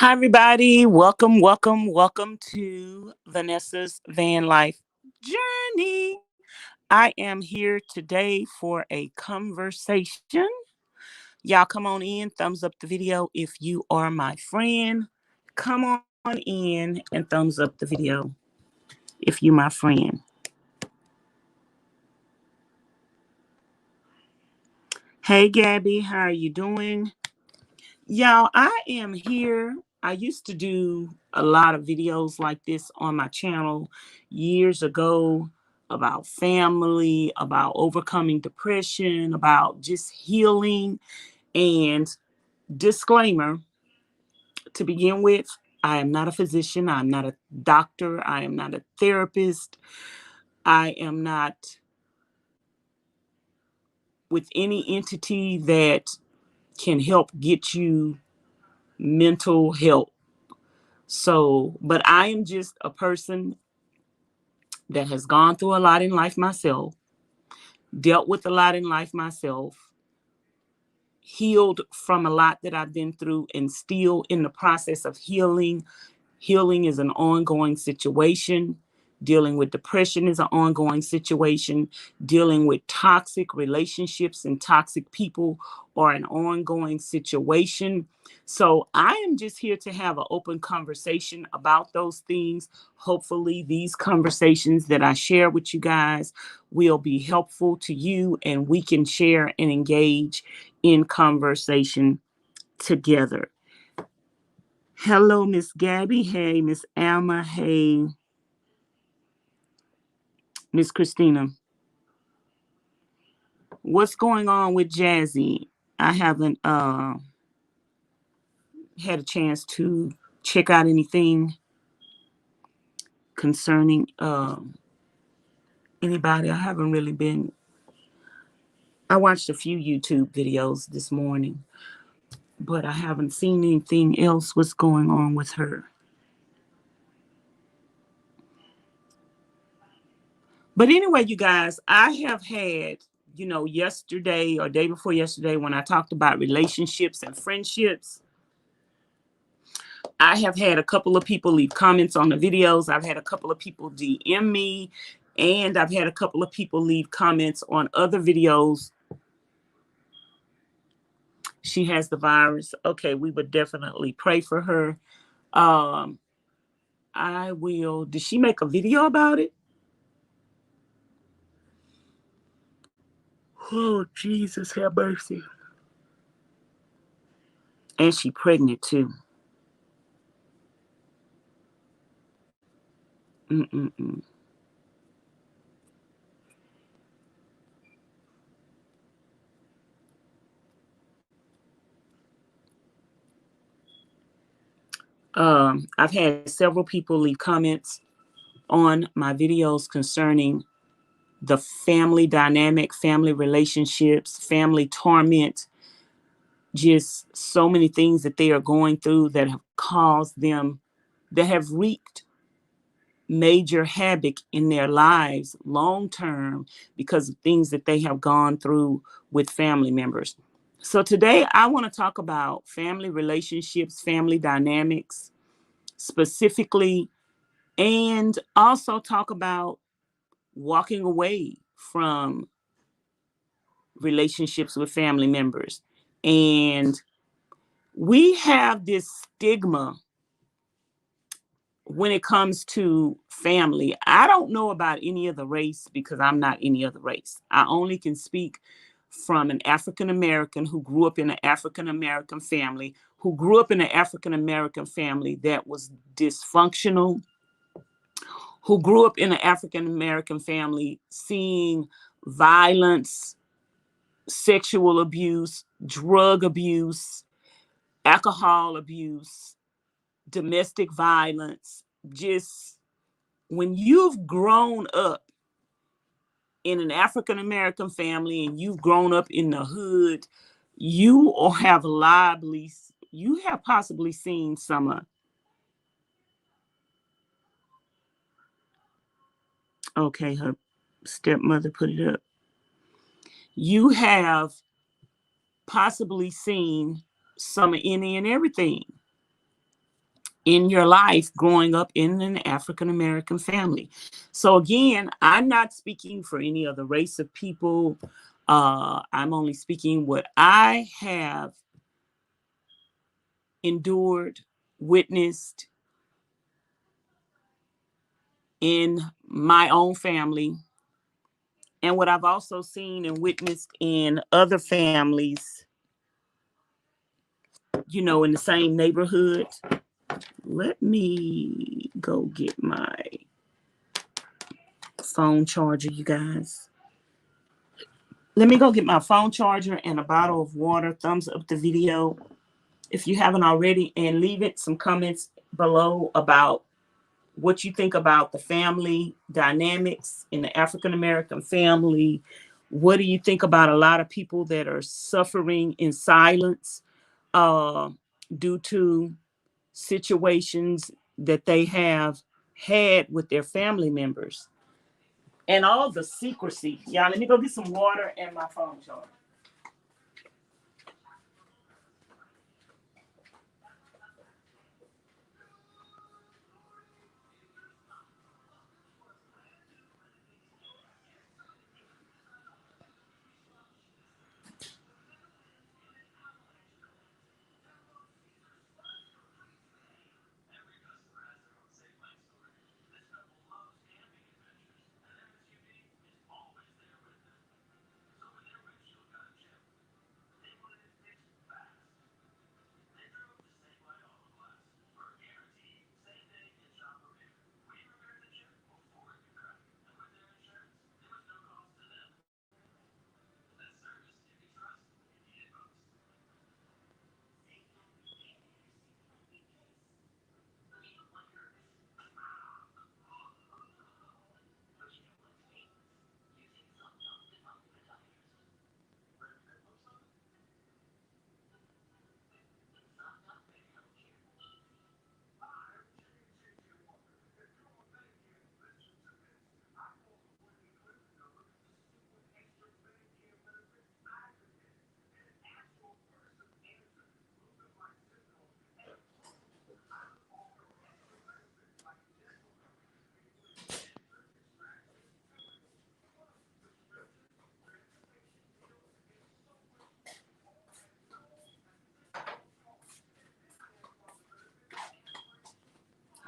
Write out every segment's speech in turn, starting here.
Hi, everybody. Welcome to Vanessa's Van Life Journey. I am here today for a conversation. Y'all come on in, thumbs up the video if you are my friend. Come on in and thumbs up the video if you my friend. Hey, Gabby, how are you doing? Y'all, I am here. I used to do a lot of videos like this on my channel years ago about family, about overcoming depression, about just healing. And disclaimer to begin with, I am not a physician. I'm not a doctor. I am not a therapist. I am not with any entity that can help get you mental health. So, but I am just a person that has gone through a lot in life myself, dealt with a lot in life myself, healed from a lot that I've been through, and still in the process of healing. Healing is an ongoing situation. Dealing with depression is an ongoing situation. Dealing with toxic relationships and toxic people are an ongoing situation. So I am just here to have an open conversation about those things. Hopefully, these conversations that I share with you guys will be helpful to you, and we can share and engage in conversation together. Hello, Miss Gabby. Hey, Miss Alma. Hey, Miss Christina. What's going on with Jazzy? I haven't had a chance to check out anything concerning anybody. I haven't really been. I watched a few YouTube videos this morning, but I haven't seen anything else. What's going on with her? But anyway, you guys, I have had, yesterday or day before yesterday when I talked about relationships and friendships, I have had a couple of people leave comments on the videos. I've had a couple of people DM me, and I've had a couple of people leave comments on other videos. She has the virus. Okay, we would definitely pray for her. I will. Did she make a video about it? Oh, Jesus, have mercy. And she pregnant too. Mm-mm-mm. I've had several people leave comments on my videos concerning the family dynamic, family relationships, family torment, just so many things that they are going through that have caused them, that have wreaked major havoc in their lives long term because of things that they have gone through with family members. So today I want to talk about family relationships, family dynamics specifically, and also talk about walking away from relationships with family members. And we have this stigma when it comes to family. I don't know about any other race because I'm not any other race. I only can speak from an African American who grew up in an African American family, who grew up in an African American family that was dysfunctional, who grew up in an African American family seeing violence, sexual abuse, drug abuse, alcohol abuse, domestic violence. Just when you've grown up in an African American family and you've grown up in the hood, you or have liably, you have possibly seen some. Okay, her stepmother put it up. You have possibly seen some of any and everything. in your life growing up in an African American family. So again, I'm not speaking for any other race of people. I'm only speaking what I have endured, witnessed in my own family, and what I've also seen and witnessed in other families, in the same neighborhood. Let me go get my phone charger, you guys. Let me go get my phone charger and a bottle of water. Thumbs up the video if you haven't already, and leave it some comments below about what you think about the family dynamics in the African American family. What do you think about a lot of people that are suffering in silence uh, due to situations that they have had with their family members and all the secrecy? Y'all, let me go get some water and my phone charger.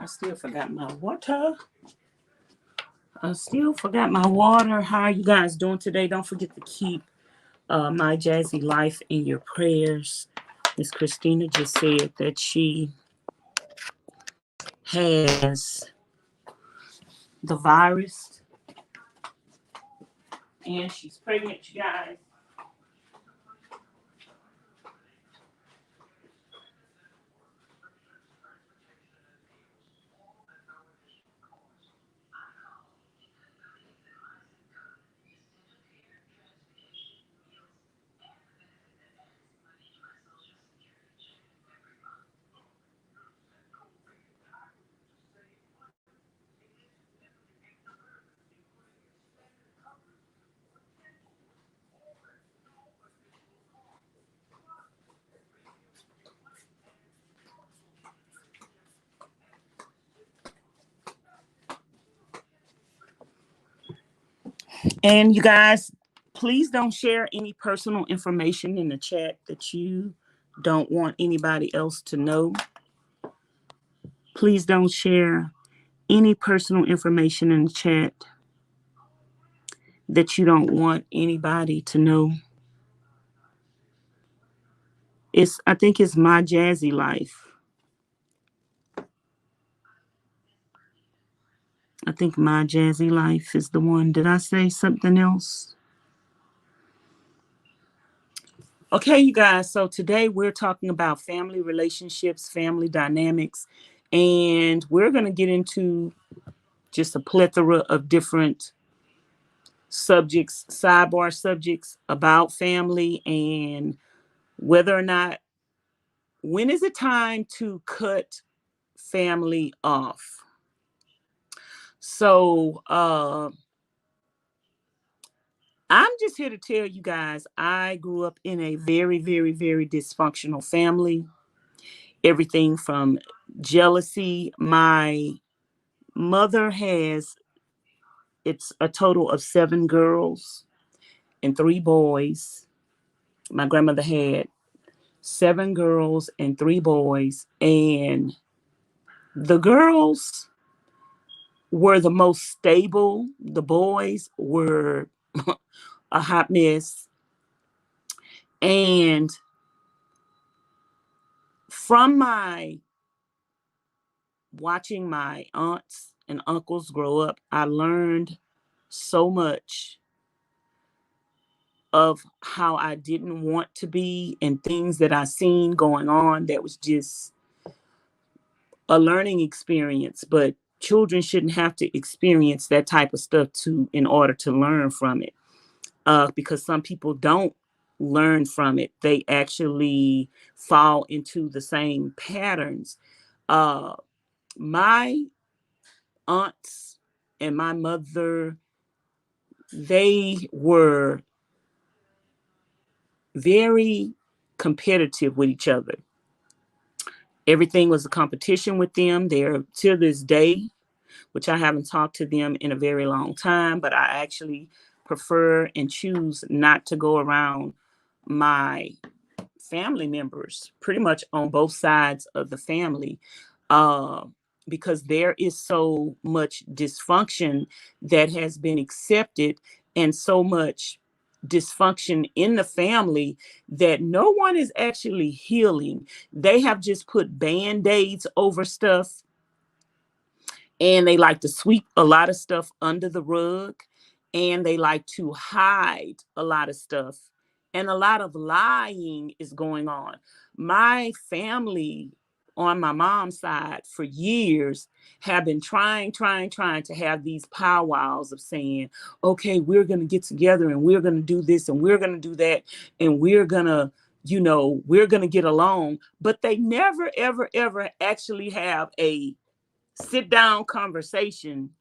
I still forgot my water. How are you guys doing today? Don't forget to keep my jazzy life in your prayers. Miss Christina just said that she has the virus and she's pregnant, you guys. And you guys, please don't share any personal information in the chat that you don't want anybody else to know. Please don't share any personal information in the chat that you don't want anybody to know. I think it's My Jazzy Life. I think My Jazzy Life is the one. Did I say something else? Okay, you guys. So today we're talking about family relationships, family dynamics, and we're going to get into just a plethora of different subjects, sidebar subjects about family and whether or not, when is it time to cut family off? So, I'm just here to tell you guys, I grew up in a very, very, very dysfunctional family. everything from jealousy. My mother has, it's a total of 7 girls and 3 boys. My grandmother had 7 girls and 3 boys, and the girls were the most stable. The boys were a hot mess. And from my watching my aunts and uncles grow up, I learned so much of how I didn't want to be and things that I seen going on that was just a learning experience. But children shouldn't have to experience that type of stuff in order to learn from it. Because some people don't learn from it. They actually fall into the same patterns. Uh, my aunts and my mother, they were very competitive with each other. Everything was a competition with them. They're to this day, which I haven't talked to them in a very long time, but I actually prefer and choose not to go around my family members, pretty much on both sides of the family, uh, because there is so much dysfunction that has been accepted, and so much dysfunction in the family that no one is actually healing. They have just put band-aids over stuff, and they like to sweep a lot of stuff under the rug, and they like to hide a lot of stuff, and a lot of lying is going on. My family on my mom's side for years have been trying to have these powwows of saying, okay, we're going to get together and we're going to do this and we're going to do that and we're going to, we're going to get along. But they never ever ever actually have a sit down conversation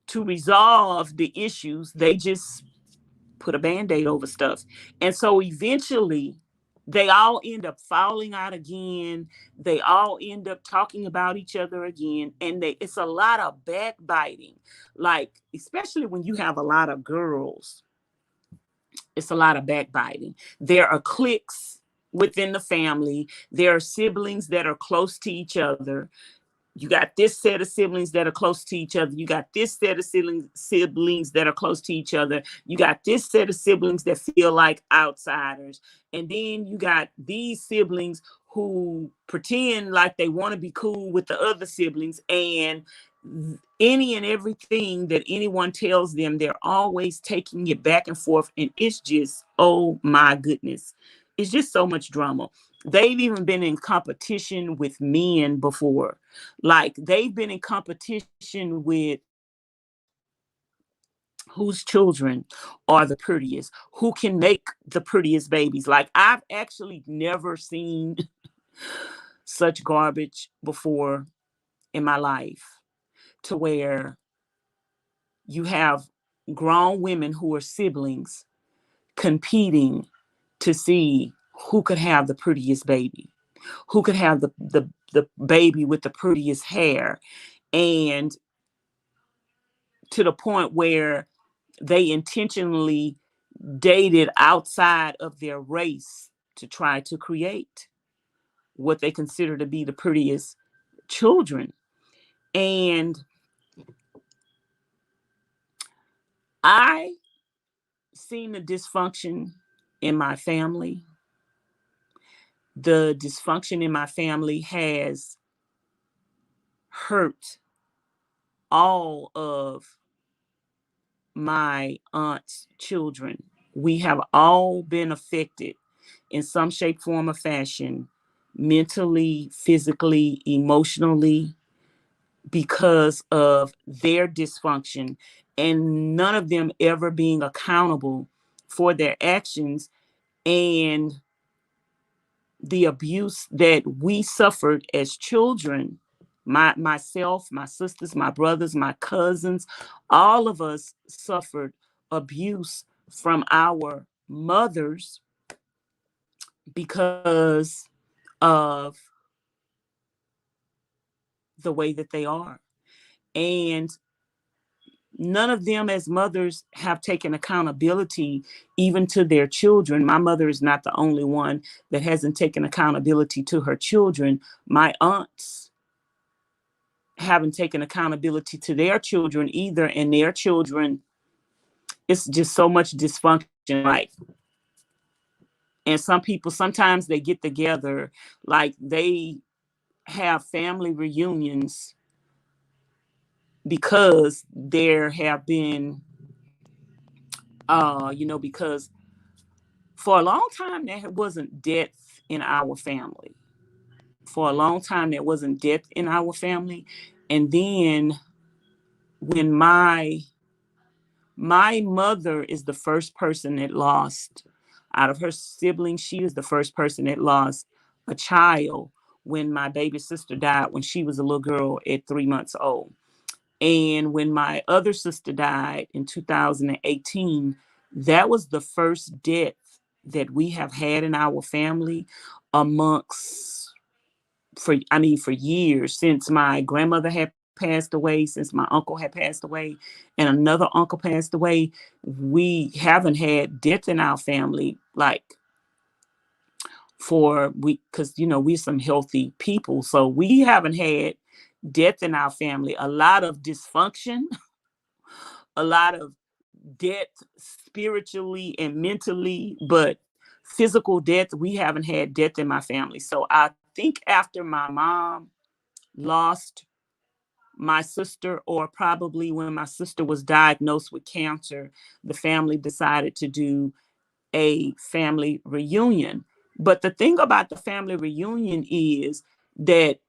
to resolve the issues. They just put a band-aid over stuff. And so eventually they all end up falling out again. They all end up talking about each other again. And it's a lot of backbiting. Like, especially when you have a lot of girls, it's a lot of backbiting. There are cliques within the family. There are siblings that are close to each other. You got this set of siblings that are close to each other. You got this set of siblings that are close to each other. You got this set of siblings that feel like outsiders. And then you got these siblings who pretend like they want to be cool with the other siblings. And any and everything that anyone tells them, they're always taking it back and forth. And it's just, oh my goodness. It's just so much drama. They've even been in competition with men before. Like, they've been in competition with whose children are the prettiest, who can make the prettiest babies. Like, I've actually never seen such garbage before in my life, to where you have grown women who are siblings competing to see who could have the prettiest baby, who could have the baby with the prettiest hair. And to the point where they intentionally dated outside of their race to try to create what they consider to be the prettiest children. And I seen the dysfunction in my family. The dysfunction in my family has hurt all of my aunt's children. We have all been affected in some shape, form, or fashion, mentally, physically, emotionally, because of their dysfunction, and none of them ever being accountable for their actions, and the abuse that we suffered as children. Myself, my sisters, my brothers, my cousins, all of us suffered abuse from our mothers because of the way that they are. And none of them as mothers have taken accountability even to their children. My mother is not the only one that hasn't taken accountability to her children. My aunts haven't taken accountability to their children either. And their children, it's just so much dysfunction in life. And some people, sometimes they get together, like they have family reunions because there have been, because for a long time there wasn't death in our family. For a long time there wasn't death in our family. And then when my mother is the first person that lost, out of her siblings, she is the first person that lost a child when my baby sister died when she was a little girl at 3 months old. And when my other sister died in 2018, that was the first death that we have had in our family amongst, for years, since my grandmother had passed away, since my uncle had passed away, and another uncle passed away. We haven't had death in our family, like because we're some healthy people, so we haven't had death in our family. A lot of dysfunction, a lot of death spiritually and mentally, but physical death, we haven't had death in my family. So I think after my mom lost my sister, or probably when my sister was diagnosed with cancer, the family decided to do a family reunion. But the thing about the family reunion is that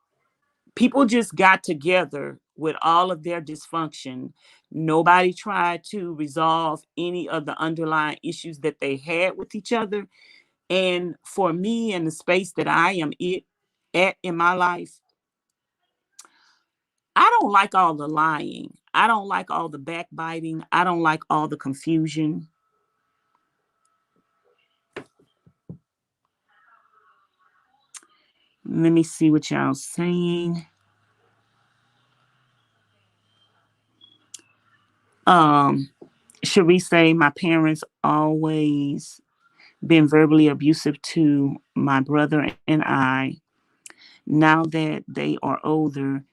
people just got together with all of their dysfunction. Nobody tried to resolve any of the underlying issues that they had with each other. And for me, in the space that I am at in my life, I don't like all the lying. I don't like all the backbiting. I don't like all the confusion. Let me see what y'all saying. Um, Cherie say my parents always been verbally abusive to my brother and I. Now that they are older,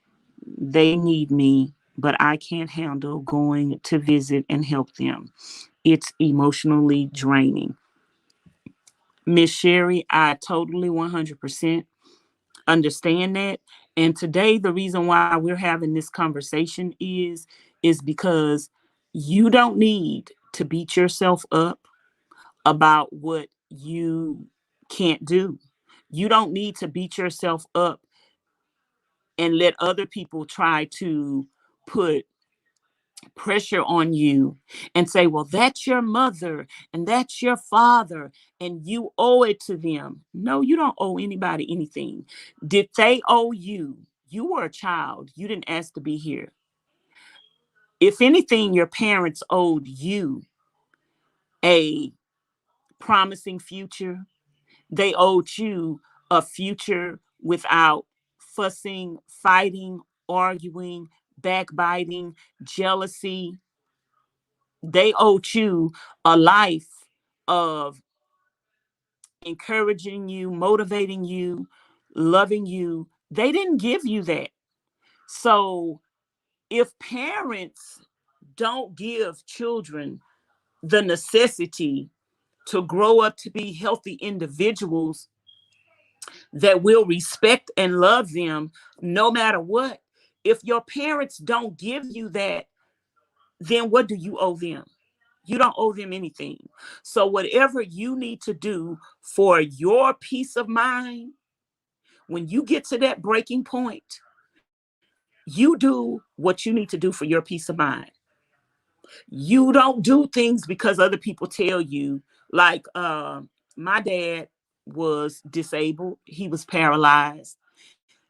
they need me, but I can't handle going to visit and help them. It's emotionally draining. Miss Sherry, I totally 100% understand that. And today, the reason why we're having this conversation is because you don't need to beat yourself up about what you can't do. You don't need to beat yourself up and let other people try to put pressure on you and say, well, that's your mother and that's your father and you owe it to them. No, you don't owe anybody anything. Did they owe you? You were a child. You didn't ask to be here. If anything, your parents owed you a promising future. They owed you a future without fussing, fighting, arguing, backbiting, jealousy. They owed you a life of encouraging you, motivating you, loving you. They didn't give you that. So if parents don't give children the necessity to grow up to be healthy individuals that will respect and love them no matter what, if your parents don't give you that, then what do you owe them? You don't owe them anything. So whatever you need to do for your peace of mind, when you get to that breaking point, you do what you need to do for your peace of mind. You don't do things because other people tell you. Like my dad was disabled. He was paralyzed.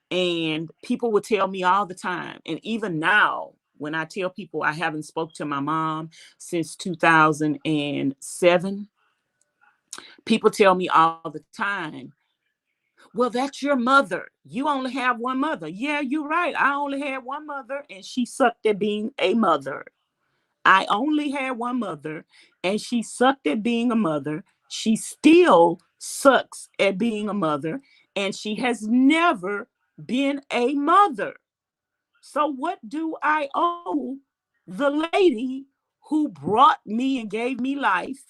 And people would tell me all the time. And even now, when I tell people I haven't spoke to my mom since 2007, people tell me all the time, Well, that's your mother. You only have one mother. Yeah, you're right. I only had one mother, and she sucked at being a mother. I only had one mother, and she sucked at being a mother. She still sucks at being a mother, and she has never been a mother. So, what do I owe the lady who brought me and gave me life?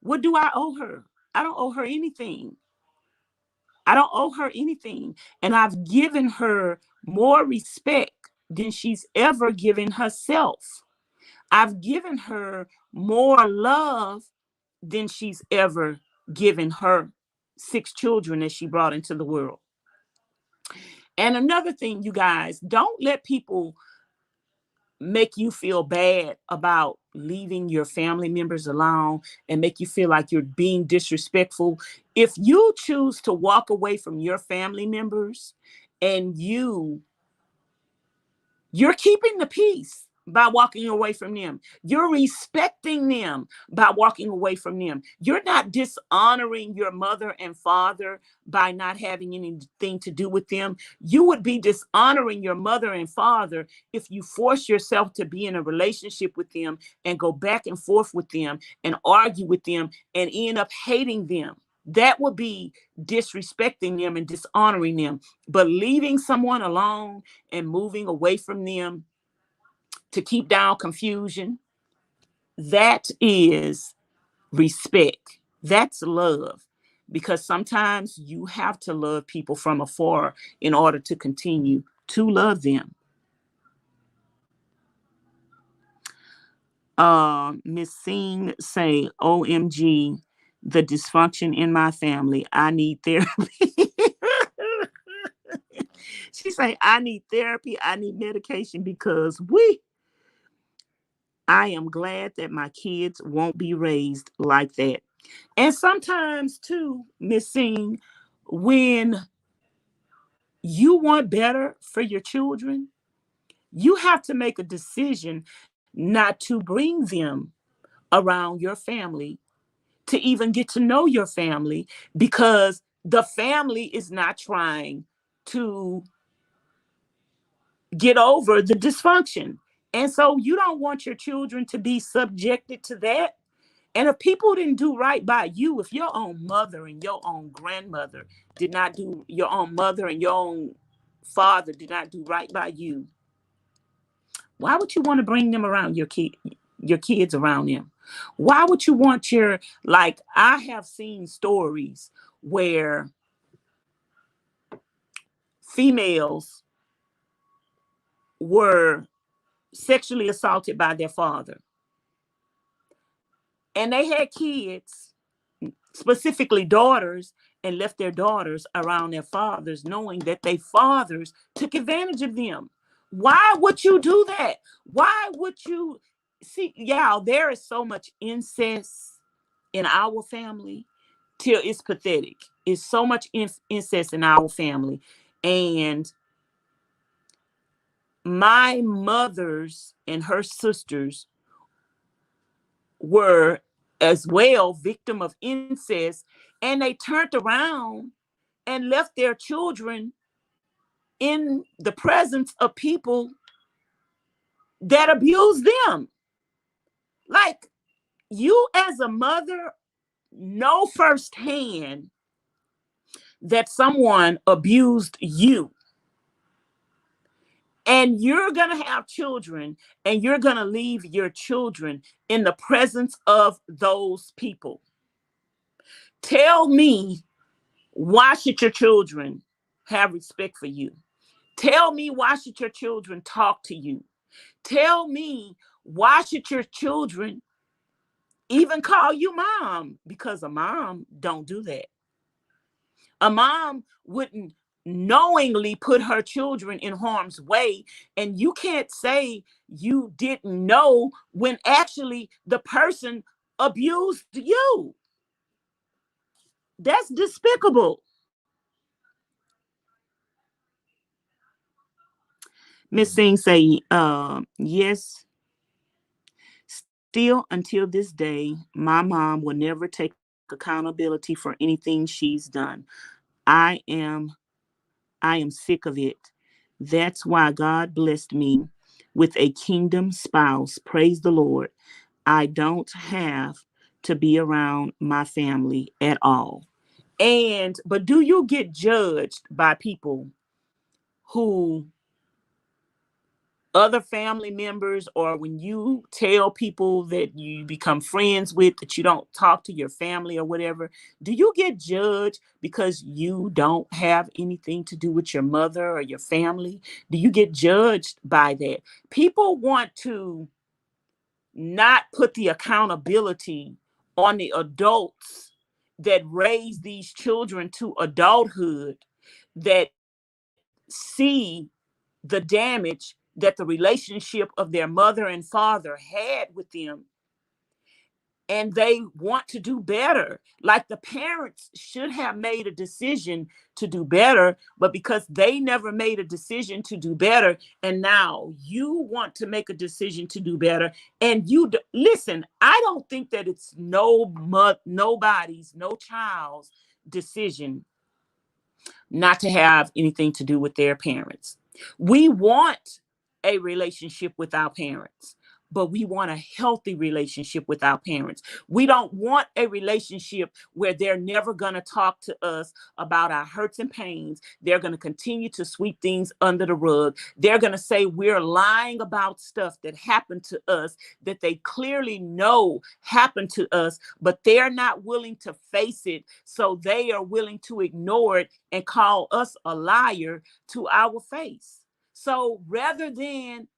What do I owe her? I don't owe her anything. I don't owe her anything. And I've given her more respect than she's ever given herself. I've given her more love than she's ever given her 6 children that she brought into the world. And another thing, you guys, don't let people make you feel bad about leaving your family members alone and make you feel like you're being disrespectful. If you choose to walk away from your family members and you're keeping the peace by walking away from them. You're respecting them by walking away from them. You're not dishonoring your mother and father by not having anything to do with them. You would be dishonoring your mother and father if you force yourself to be in a relationship with them and go back and forth with them and argue with them and end up hating them. That would be disrespecting them and dishonoring them. But leaving someone alone and moving away from them to keep down confusion, that is respect. That's love. Because sometimes you have to love people from afar in order to continue to love them. Miss Singh say, OMG, the dysfunction in my family. I need therapy. She say, I need therapy. I need medication because I am glad that my kids won't be raised like that. And sometimes too, Miss Singh, when you want better for your children, you have to make a decision not to bring them around your family, to even get to know your family, because the family is not trying to get over the dysfunction. And so you don't want your children to be subjected to that. And if people didn't do right by you, if your own mother and your own grandmother did not do, your own mother and your own father did not do right by you, why would you want to bring them around your kids around them? Why would you want like, I have seen stories where females were sexually assaulted by their father. And they had kids, specifically daughters, and left their daughters around their fathers, knowing that their fathers took advantage of them. Why would you do that? Why would you see, y'all, there is so much incest in our family till it's pathetic. It's so much incest in our family. And my mother's and her sisters were as well victim of incest, and they turned around and left their children in the presence of people that abuse them. Like, you as a mother know firsthand that someone abused you, and you're going to have children, and you're going to leave your children in the presence of those people. Tell me, why should your children have respect for you? Tell me, why should your children talk to you? Tell me, why should your children even call you mom? Because a mom don't do that. A mom wouldn't knowingly put her children in harm's way. And you can't say you didn't know when actually the person abused you. That's despicable. Miss Singh say, yes, still until this day, my mom will never take accountability for anything she's done. I am I am sick of it. That's why God blessed me with a kingdom spouse. Praise the Lord. I don't have to be around my family at all. But do you get judged by people who, other family members, or when you tell people that you become friends with, that you don't talk to your family or whatever, do you get judged because you don't have anything to do with your mother or your family? Do you get judged by that? People want to not put the accountability on the adults that raise these children to adulthood, that see the damage that the relationship of their mother and father had with them, and they want to do better. Like the parents should have made a decision to do better, but because they never made a decision to do better, and now you want to make a decision to do better, and listen. I don't think that it's nobody's, no child's decision not to have anything to do with their parents. We want a relationship with our parents, but we want a healthy relationship with our parents. We don't want a relationship where they're never going to talk to us about our hurts and pains. They're going to continue to sweep things under the rug. They're going to say we're lying about stuff that happened to us, that they clearly know happened to us, but they're not willing to face it. So they are willing to ignore it and call us a liar to our face. So rather than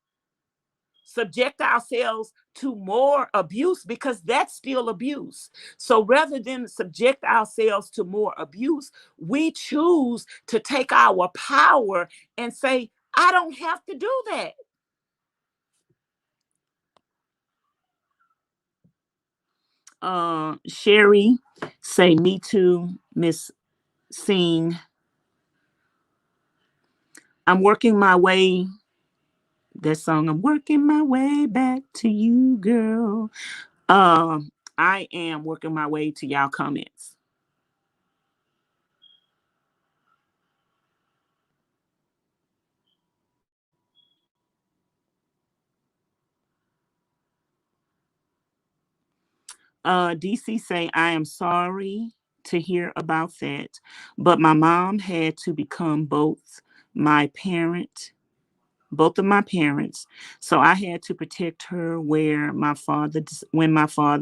subject ourselves to more abuse, because that's still abuse. So rather than subject ourselves to more abuse, we choose to take our power and say, I don't have to do that. Sherry say, me too, Miss Scene. I'm working my way. That song, I'm working my way back to you, girl. I am working my way to y'all comments. DC say, I am sorry to hear about that, but my mom had to become my parent, both of my parents. So I had to protect her when my father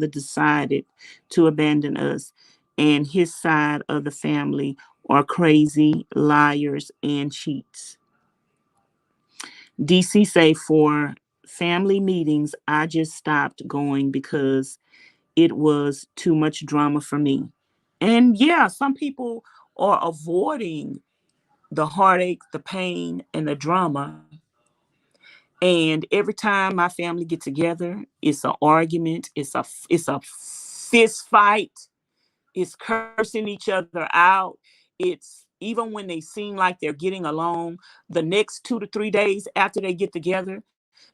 decided to abandon us, and his side of the family are crazy, liars, and cheats. DC say, for family meetings, I just stopped going because it was too much drama for me. And yeah, some people are avoiding the heartache, the pain, and the drama. And every time my family get together, it's an argument, it's a fist fight, it's cursing each other out. It's even when they seem like they're getting along, the next 2 to 3 days after they get together,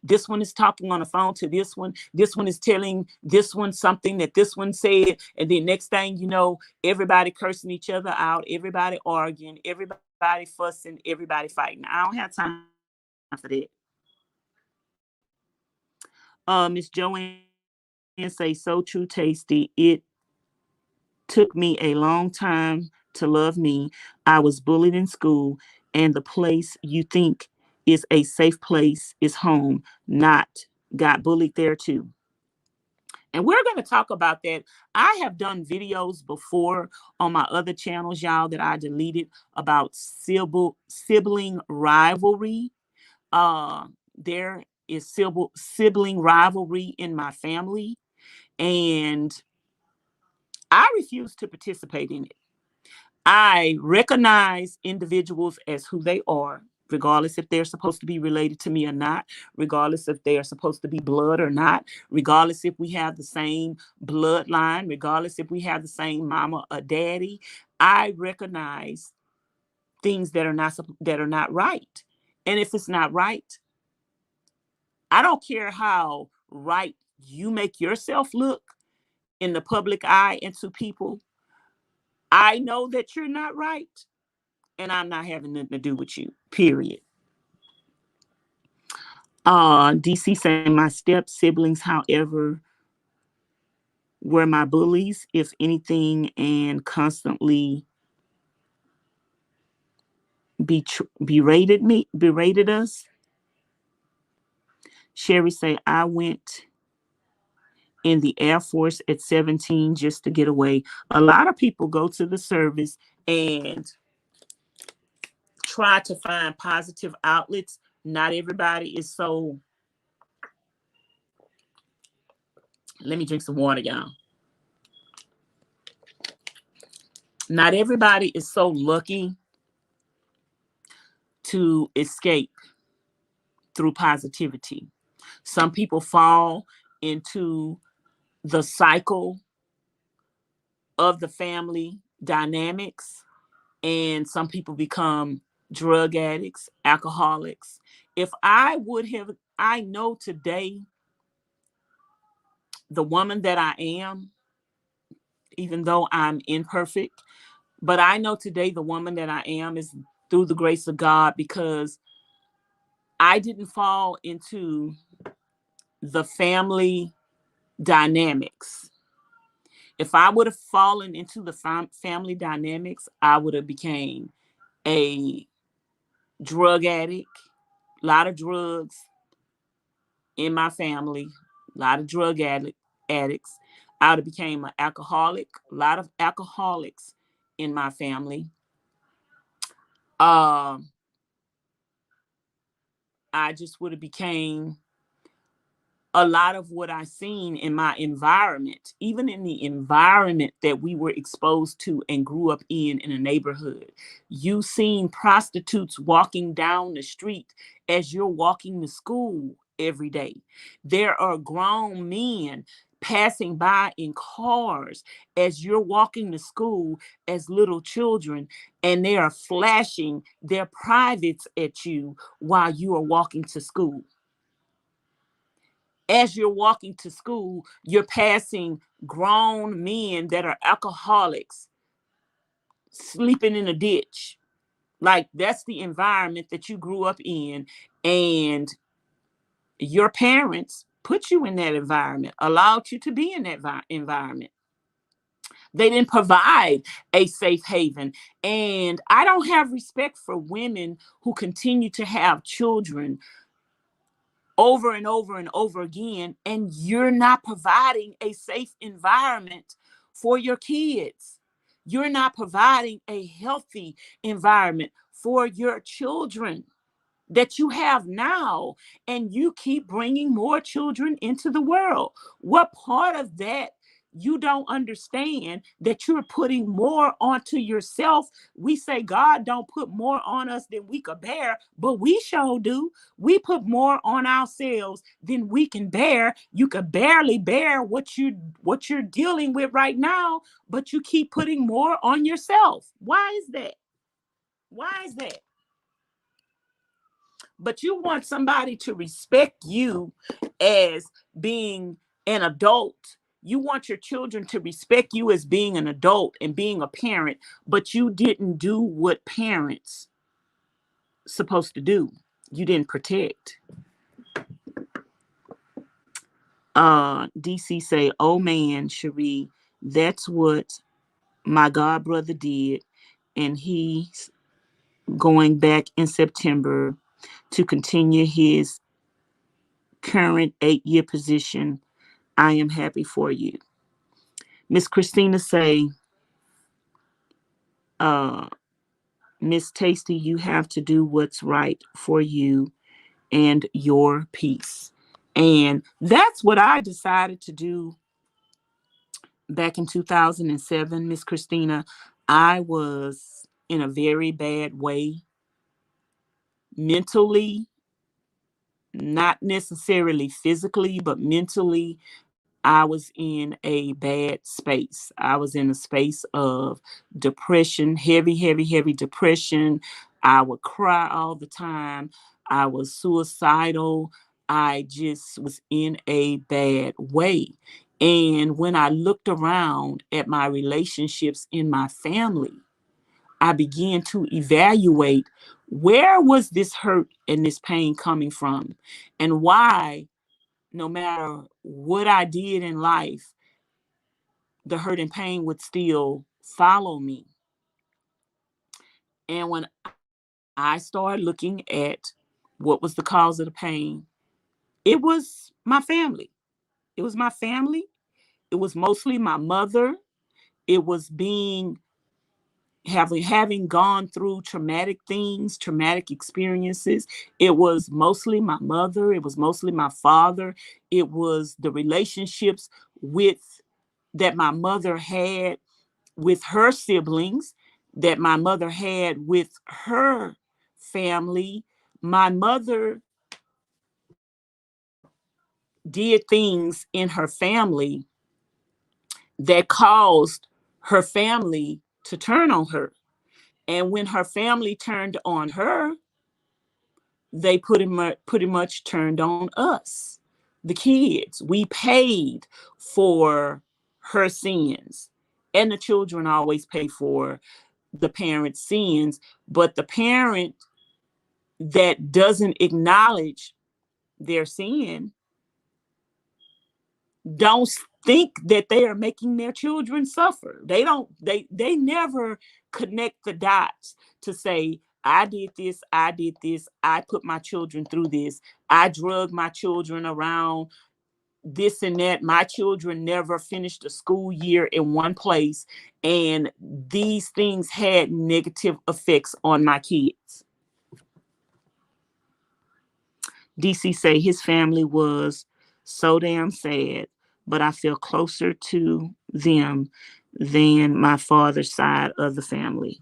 this one is talking on the phone to this one. This one is telling this one something that this one said. And then next thing you know, everybody cursing each other out, everybody arguing, everybody fussing, everybody fighting. I don't have time for that. Miss Joanne say, so true, Tasty. It took me a long time to love me. I was bullied in school, and the place you think is a safe place is home. Not got bullied there too. And we're going to talk about that. I have done videos before on my other channels, y'all, that I deleted about sibling rivalry. There is sibling rivalry in my family, and I refuse to participate in it. I recognize individuals as who they are, regardless if they're supposed to be related to me or not, regardless if they are supposed to be blood or not, regardless if we have the same bloodline, regardless if we have the same mama or daddy. I recognize things that are not right. And if it's not right, I don't care how right you make yourself look in the public eye and to people. I know that you're not right. and I'm not having nothing to do with you, period. DC say my step siblings, however, were my bullies, if anything, and constantly berated us. Sherry say I went in the Air Force at 17 just to get away. A lot of people go to the service and try to find positive outlets. Not everybody is so. Let me drink some water, y'all. Not everybody is so lucky to escape through positivity. Some people fall into the cycle of the family dynamics, and some people become drug addicts, alcoholics. If I would have, I know today the woman that I am, even though I'm imperfect, but I know today the woman that I am is through the grace of God, because I didn't fall into the family dynamics. If I would have fallen into the family dynamics, I would have became a drug addict, a lot of drugs in my family, a lot of addicts. I would have became an alcoholic, a lot of alcoholics in my family. I just would have became a lot of what I seen in my environment, even in the environment that we were exposed to and grew up in a neighborhood. You seen prostitutes walking down the street as you're walking to school every day. There are grown men passing by in cars as you're walking to school as little children, and they are flashing their privates at you while you are walking to school. As you're walking to school, you're passing grown men that are alcoholics sleeping in a ditch. Like, that's the environment that you grew up in, and your parents put you in that environment, allowed you to be in that environment. They didn't provide a safe haven. And I don't have respect for women who continue to have children over and over and over again, and you're not providing a safe environment for your kids. You're not providing a healthy environment for your children that you have now, and you keep bringing more children into the world. What part of that you don't understand, that you're putting more onto yourself? We say God don't put more on us than we could bear, but we sure do. We put more on ourselves than we can bear. You could barely bear what you're dealing with right now, but you keep putting more on yourself. Why is that? Why is that? But you want somebody to respect you as being an adult. You want your children to respect you as being an adult and being a parent, but you didn't do what parents supposed to do. You didn't protect. DC say, oh man, Cherie, that's what my god brother did, and he's going back in September to continue his current 8-year position. I am happy for you. Miss Christina say, Miss Tasty, you have to do what's right for you and your peace. And that's what I decided to do back in 2007, Miss Christina. I was in a very bad way mentally, not necessarily physically, but mentally. I was in a bad space. I was in a space of depression, heavy, heavy, heavy depression. I would cry all the time. I was suicidal. I just was in a bad way. And when I looked around at my relationships in my family, I began to evaluate, where was this hurt and this pain coming from, and why, no matter what I did in life, the hurt and pain would still follow me. And when I started looking at what was the cause of the pain, it was my family. It was my family. It was mostly my mother. It was being having gone through traumatic things, traumatic experiences. It was mostly my mother. It was mostly my father. It was the relationships with that my mother had with her siblings, that my mother had with her family. My mother did things in her family that caused her family to turn on her. And when her family turned on her, they pretty much turned on us, the kids. We paid for her sins. And the children always pay for the parent's sins. But the parent that doesn't acknowledge their sin don't think that they are making their children suffer. They never connect the dots to say, I did this, I put my children through this, I drug my children around this and that. My children never finished a school year in one place, and these things had negative effects on my kids. DC say his family was so damn sad, but I feel closer to them than my father's side of the family.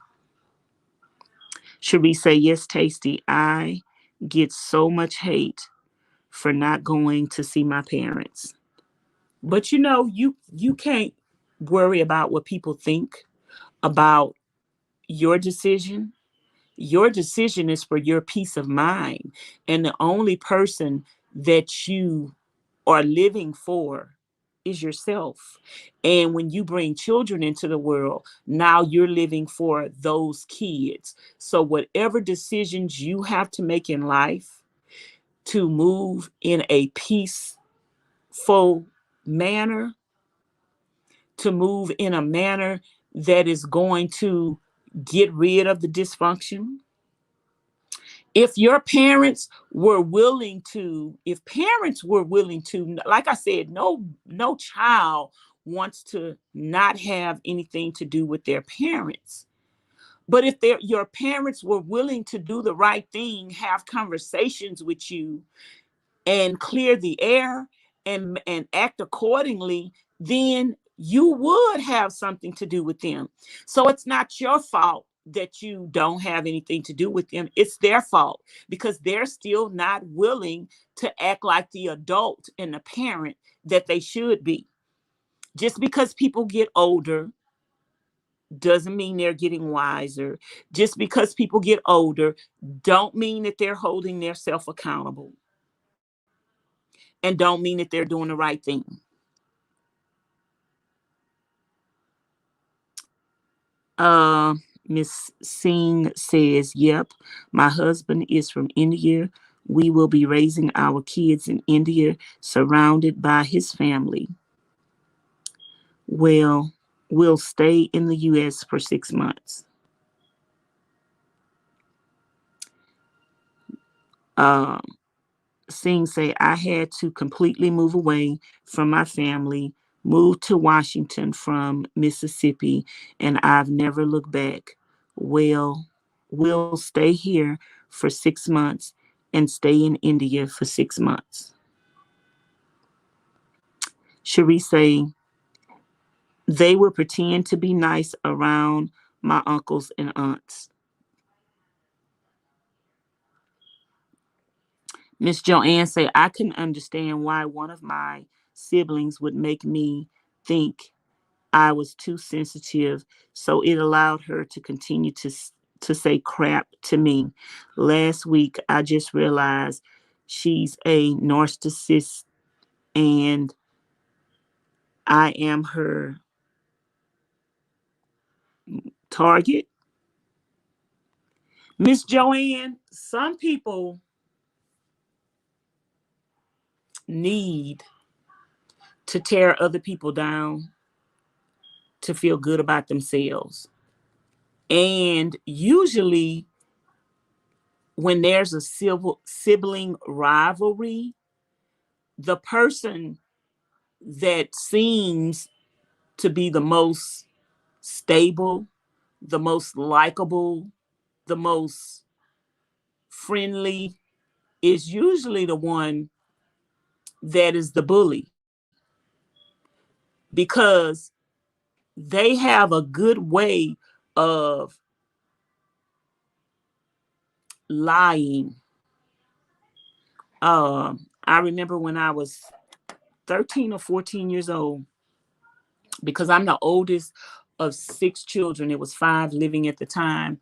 Cherie say, yes, Tasty, I get so much hate for not going to see my parents. But you can't worry about what people think about your decision. Your decision is for your peace of mind. And the only person that you are living for is yourself. And when you bring children into the world, now you're living for those kids. So whatever decisions you have to make in life to move in a peaceful manner, to move in a manner that is going to get rid of the dysfunction. If parents were willing to, like I said, no child wants to not have anything to do with their parents. But if your parents were willing to do the right thing, have conversations with you and clear the air and act accordingly, then you would have something to do with them. So it's not your fault that you don't have anything to do with them. It's their fault because they're still not willing to act like the adult and the parent that they should be. Just because people get older doesn't mean they're getting wiser. Just because people get older don't mean that they're holding themselves accountable, and don't mean that they're doing the right thing. Uh, Miss Singh says, yep, my husband is from India. We will be raising our kids in India, surrounded by his family. Well, we'll stay in the U.S. for 6 months. Um, Singh say, I had to completely move away from my family, moved to Washington from Mississippi, and I've never looked back. Well, we'll stay here for 6 months and stay in India for 6 months. Cherie say, they would pretend to be nice around my uncles and aunts. Miss Joanne say, I couldn't understand why one of my siblings would make me think I was too sensitive, so it allowed her to continue to say crap to me. Last week, I just realized she's a narcissist and I am her target. Miss Joanne, some people need to tear other people down to feel good about themselves. And usually when there's a sibling rivalry, the person that seems to be the most stable, the most likable, the most friendly is usually the one that is the bully, because they have a good way of lying. I remember when I was 13 or 14 years old, because I'm the oldest of 6 children, it was 5 living at the time.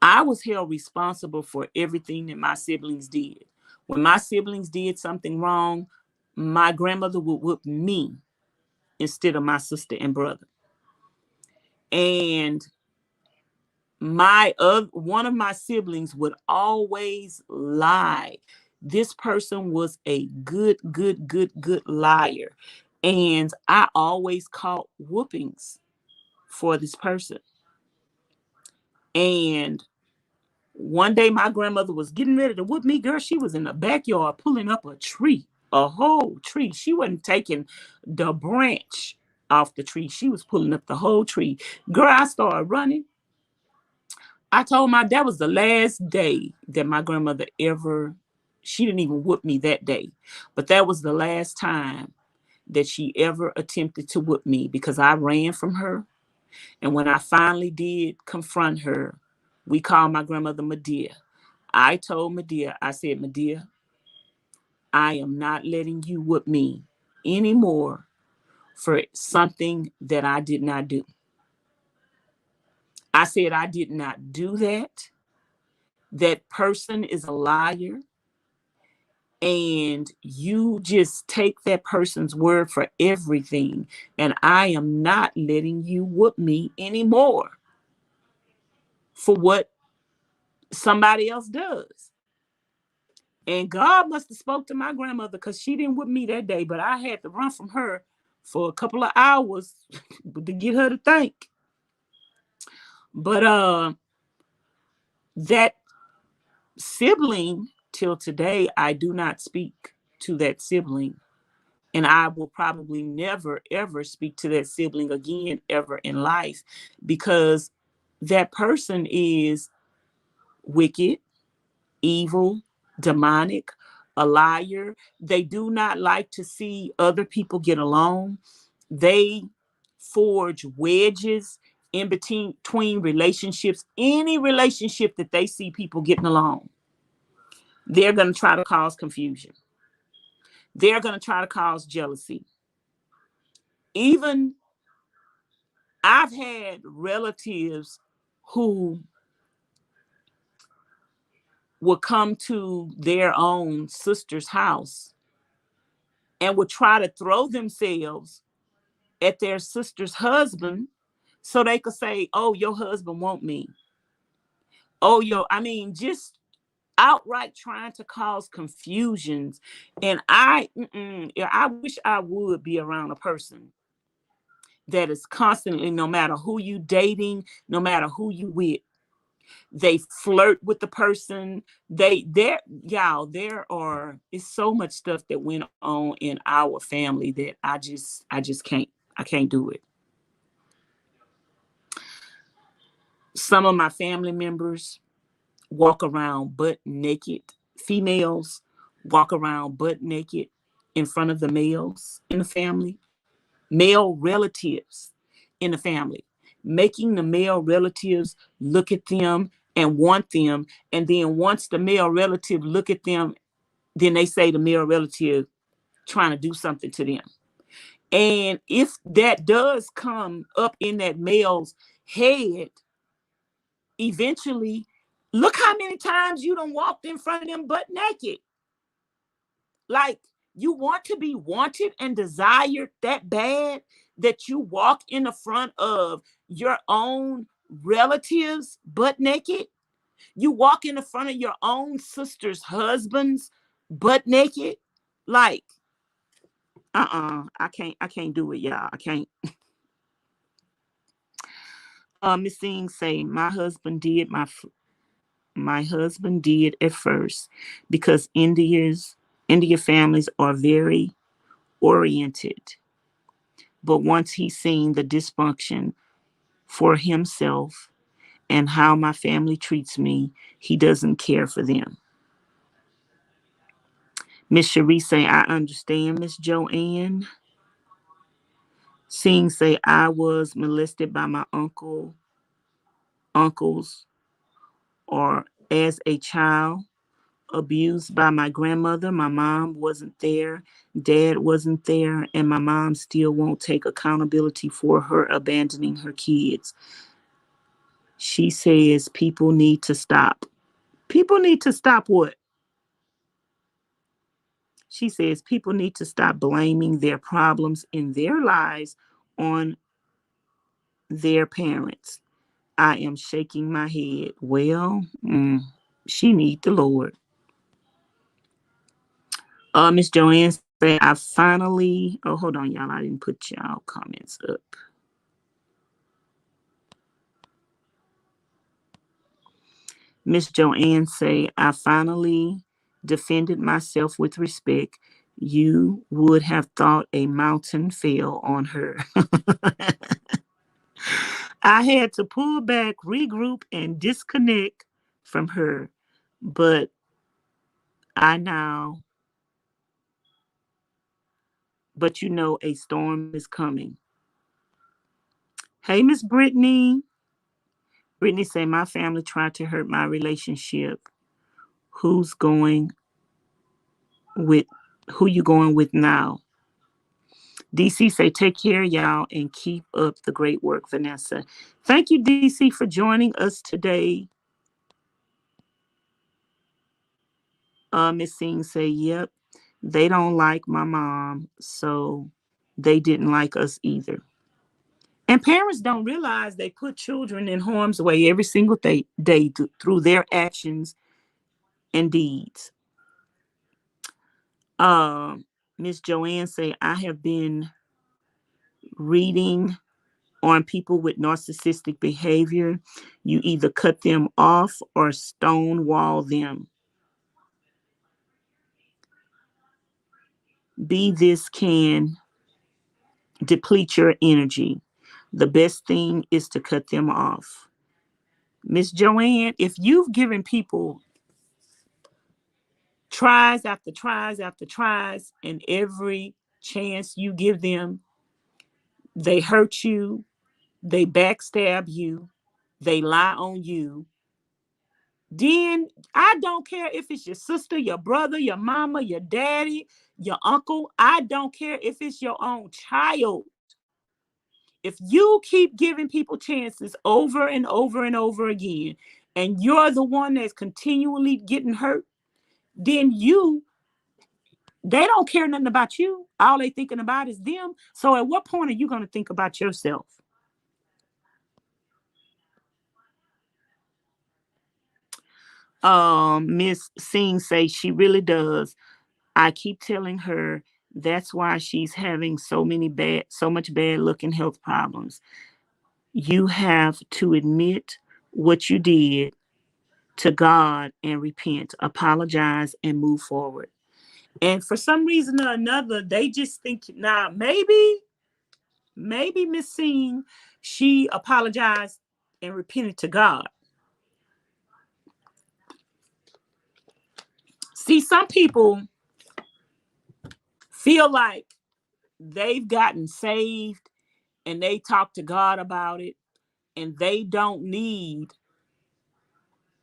I was held responsible for everything that my siblings did. When my siblings did something wrong, my grandmother would whoop me instead of my sister and brother. And one of my siblings would always lie. This person was a good liar. And I always caught whoopings for this person. And one day my grandmother was getting ready to whoop me, girl. She was in the backyard pulling up a whole tree. She wasn't taking the branch off the tree. She was pulling up the whole tree. Girl, I started running. I told that was the last day that my grandmother she didn't even whoop me that day. But that was the last time that she ever attempted to whoop me, because I ran from her. And when I finally did confront her, we called my grandmother Medea. I told Medea, I said, Medea, I am not letting you whoop me anymore for something that I did not do. I said, I did not do that. That person is a liar. And you just take that person's word for everything. And I am not letting you whoop me anymore for what somebody else does. And God must have spoke to my grandmother, because she didn't whip me that day, but I had to run from her for a couple of hours to get her to think. But that sibling, till today, I do not speak to that sibling. And I will probably never, ever speak to that sibling again, ever in life, because that person is wicked, evil, demonic, a liar. They do not like to see other people get along. They forge wedges in between relationships. Any relationship that they see people getting along, they're going to try to cause confusion. They're going to try to cause jealousy. Even I've had relatives who would come to their own sister's house and would try to throw themselves at their sister's husband so they could say, oh, your husband want me. Oh, just outright trying to cause confusions. And I wish I would be around a person that is constantly, no matter who you dating, no matter who you with, they flirt with the person. There is so much stuff that went on in our family that I just can't do it. Some of my family members walk around butt naked. Females walk around butt naked in front of the males in the family. Male relatives in the family, making the male relatives look at them and want them. And then once the male relative look at them, then they say the male relative trying to do something to them. And if that does come up in that male's head, eventually, look how many times you done walked in front of them butt naked. Like, you want to be wanted and desired that bad that you walk in the front of your own relatives butt naked. You walk in the front of your own sister's husband's butt naked. Like, I can't do it, y'all. I can't. Miss Singh say my husband did at first because India families are very oriented. But once he seen the dysfunction for himself and how my family treats me, he doesn't care for them. Miss Cherie say, I understand, Miss Joanne. Singh say, I was molested by my uncles, or as a child, abused by my grandmother. My mom wasn't there, dad wasn't there, and my mom still won't take accountability for her abandoning her kids. She says people need to stop. People need to stop what? She says people need to stop blaming their problems in their lives on their parents. I am shaking my head. Well, she need the Lord. Miss Joanne say I finally. Oh, hold on, y'all. I didn't put y'all comments up. Miss Joanne say I finally defended myself with respect. You would have thought a mountain fell on her. I had to pull back, regroup, and disconnect from her. But I now, but you know, a storm is coming. Hey, Miss Brittany. Brittany say my family tried to hurt my relationship. Who's going with? Who you going with now? DC say take care, y'all, and keep up the great work, Vanessa. Thank you, DC, for joining us today. Miss Singh say, yep, they don't like my mom, so they didn't like us either. And parents don't realize they put children in harm's way every single day through their actions and deeds. Miss Joanne say, I have been reading on people with narcissistic behavior. You either cut them off or stonewall them. This can deplete your energy. The best thing is to cut them off. Miss Joanne, if you've given people tries after tries after tries, and every chance you give them, they hurt you, they backstab you, they lie on you, then I don't care if it's your sister, your brother, your mama, your daddy, your uncle. I don't care if it's your own child. If you keep giving people chances over and over and over again, and you're the one that's continually getting hurt, then they don't care nothing about you. All they thinking about is them. So at what point are you going to think about yourself? Miss Singh says she really does. I keep telling her that's why she's having so much bad luck and health problems. You have to admit what you did to God and repent, apologize, and move forward. And for some reason or another, they just think now maybe Miss Singh, she apologized and repented to God. See, some people feel like they've gotten saved and they talk to God about it, and they don't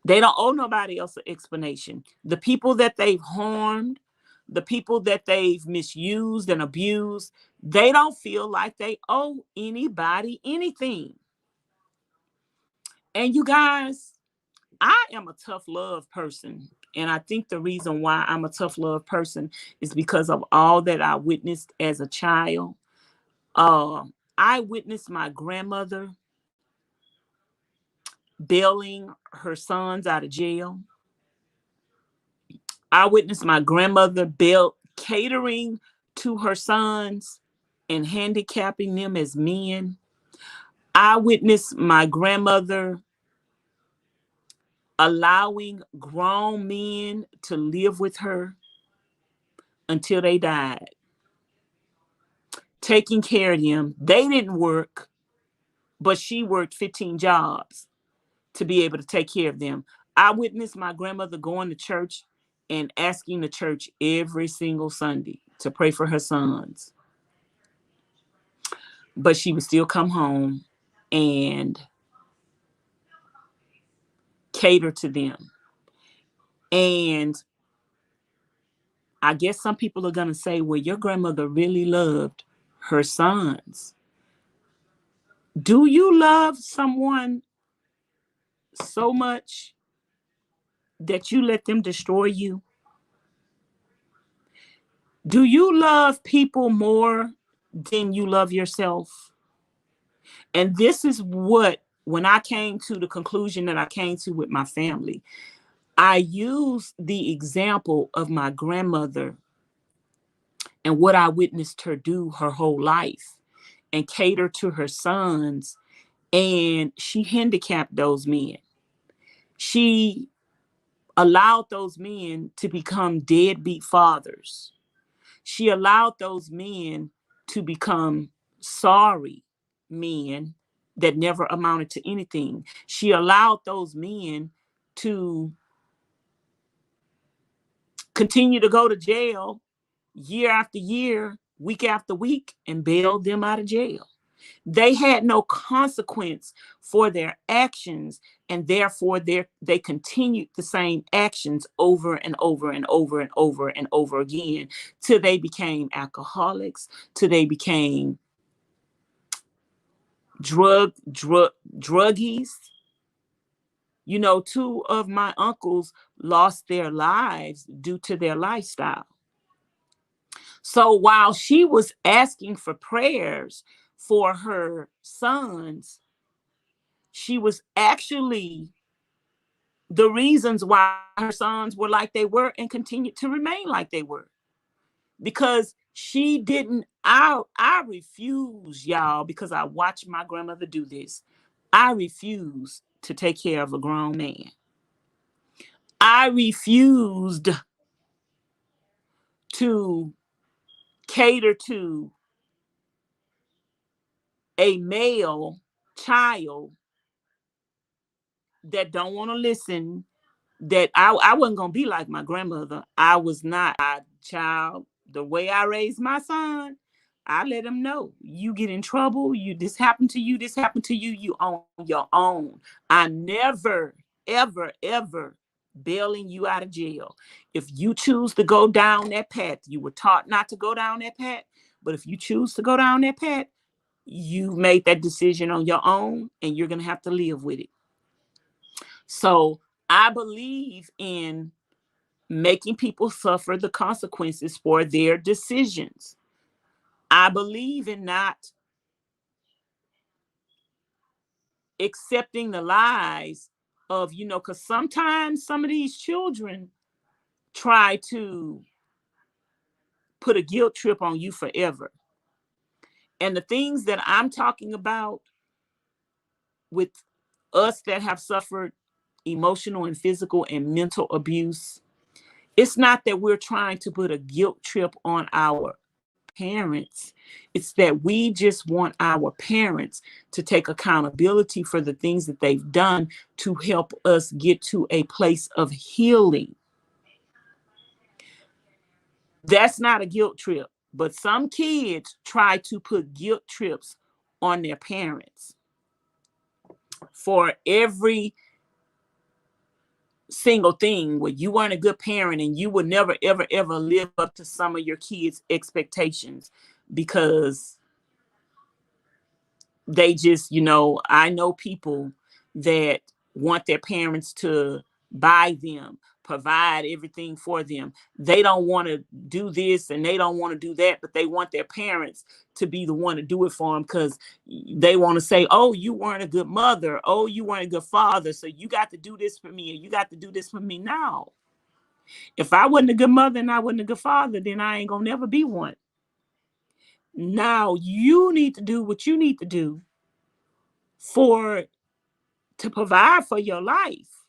owe nobody else an explanation. The people that they've harmed, the people that they've misused and abused, they don't feel like they owe anybody anything. And you guys, I am a tough love person. And I think the reason why I'm a tough love person is because of all that I witnessed as a child. Uh, I witnessed my grandmother bailing her sons out of jail. I witnessed my grandmother catering to her sons and handicapping them as men. I witnessed my grandmother allowing grown men to live with her until they died, taking care of them. They didn't work, but she worked 15 jobs to be able to take care of them. I witnessed my grandmother going to church and asking the church every single Sunday to pray for her sons. But she would still come home and cater to them. And I guess some people are going to say, well, your grandmother really loved her sons. Do you love someone so much that you let them destroy you? Do you love people more than you love yourself? And this is what, when I came to the conclusion that I came to with my family, I used the example of my grandmother and what I witnessed her do her whole life and cater to her sons. And she handicapped those men. She allowed those men to become deadbeat fathers. She allowed those men to become sorry men that never amounted to anything. She allowed those men to continue to go to jail year after year, week after week, and bailed them out of jail. They had no consequence for their actions, and therefore they continued the same actions over and over and over and over and over again till they became alcoholics, till they became druggies. You know, two of my uncles lost their lives due to their lifestyle. So while she was asking for prayers for her sons, she was actually the reasons why her sons were like they were and continued to remain like they were. Because she didn't, I refuse, y'all, because I watched my grandmother do this. I refuse to take care of a grown man. I refused to cater to a male child that don't want to listen, that I wasn't going to be like my grandmother. I was not a child. The way I raised my son, I let him know, you get in trouble, this happened to you, you on your own. I never, ever, ever bailing you out of jail. If you choose to go down that path, you were taught not to go down that path, but if you choose to go down that path, you made that decision on your own, and you're going to have to live with it. So I believe in making people suffer the consequences for their decisions. I believe in not accepting the lies of, because sometimes some of these children try to put a guilt trip on you forever. And the things that I'm talking about with us that have suffered emotional and physical and mental abuse, it's not that we're trying to put a guilt trip on our parents. It's that we just want our parents to take accountability for the things that they've done to help us get to a place of healing. That's not a guilt trip, but some kids try to put guilt trips on their parents for every single thing, where you weren't a good parent and you would never, ever, ever live up to some of your kids' expectations because they just, I know people that want their parents to buy them, provide everything for them. They don't want to do this and they don't want to do that, but they want their parents to be the one to do it for them because they want to say, oh, you weren't a good mother. Oh, you weren't a good father. So you got to do this for me, or you got to do this for me. Now, if I wasn't a good mother and I wasn't a good father, then I ain't going to never be one. Now you need to do what you need to do to provide for your life.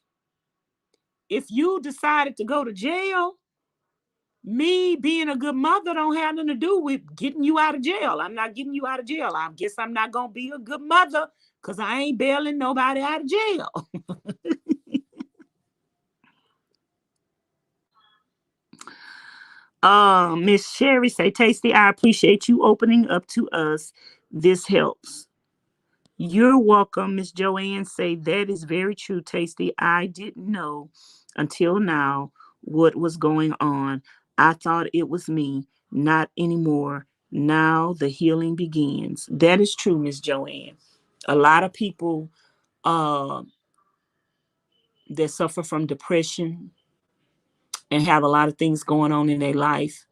If you decided to go to jail, me being a good mother don't have nothing to do with getting you out of jail. I'm not getting you out of jail. I guess I'm not going to be a good mother because I ain't bailing nobody out of jail. Miss Sherry say, Tasty, I appreciate you opening up to us. This helps. You're welcome. Miss Joanne say, that is very true, Tasty. I didn't know until now what was going on. I thought it was me. Not anymore. Now the healing begins. That is true, Miss Joanne. A lot of people uh, that suffer from depression and have a lot of things going on in their life,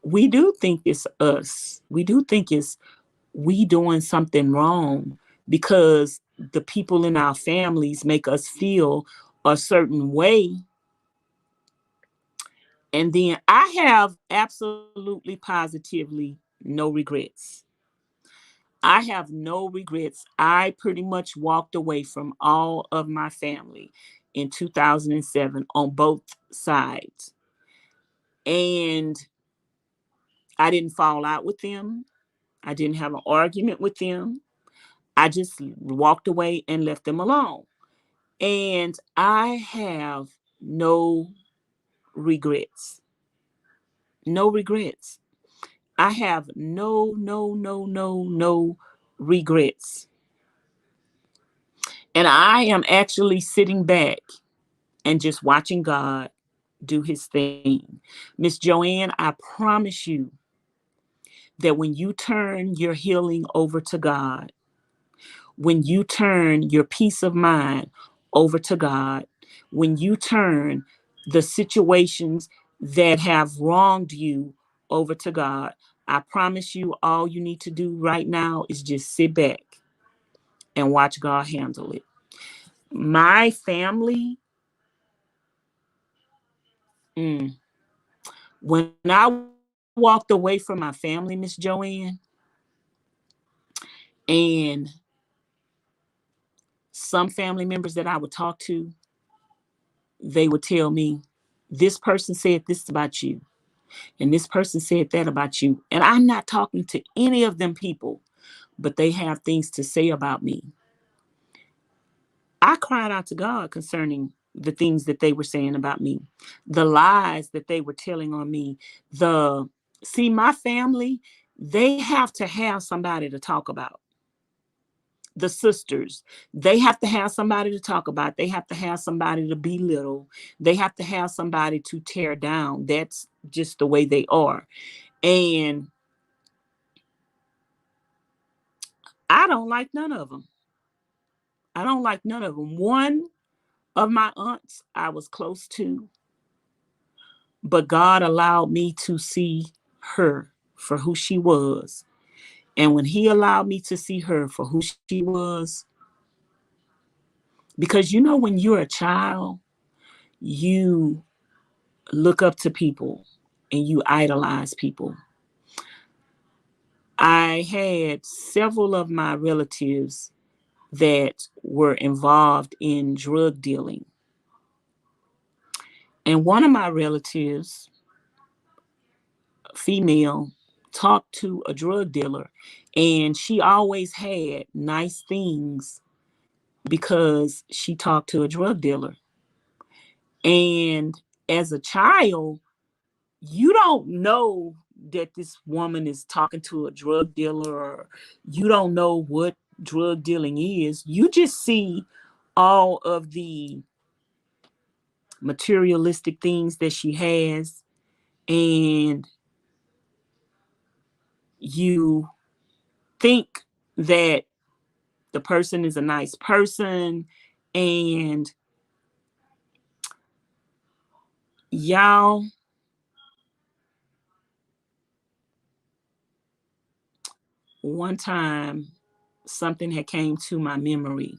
we do think it's us. We do think it's we doing something wrong because the people in our families make us feel a certain way. And then I have absolutely positively no regrets. I have no regrets. I pretty much walked away from all of my family in 2007 on both sides. And I didn't fall out with them. I didn't have an argument with them. I just walked away and left them alone. And I have no regrets. No regrets. I have no regrets. And I am actually sitting back and just watching God do his thing. Miss Joanne, I promise you that when you turn your healing over to God, when you turn your peace of mind over to God, when you turn the situations that have wronged you over to God, I promise you all you need to do right now is just sit back and watch God handle it. My family, when I walked away from my family, Miss Joanne, and some family members that I would talk to, they would tell me, this person said this about you, and this person said that about you. And I'm not talking to any of them people, but they have things to say about me. I cried out to God concerning the things that they were saying about me, the lies that they were telling on me. My family, they have to have somebody to talk about. The sisters, they have to have somebody to talk about. They have to have somebody to belittle. They have to have somebody to tear down. That's just the way they are. And I don't like none of them. I don't like none of them. One of my aunts I was close to, but God allowed me to see her for who she was. And when he allowed me to see her for who she was, because when you're a child, you look up to people and you idolize people. I had several of my relatives that were involved in drug dealing. And one of my relatives, female, talked to a drug dealer, and she always had nice things because she talked to a drug dealer. And as a child, you don't know that this woman is talking to a drug dealer, or you don't know what drug dealing is. You just see all of the materialistic things that she has, and you think that the person is a nice person, and Y'all, one time something had came to my memory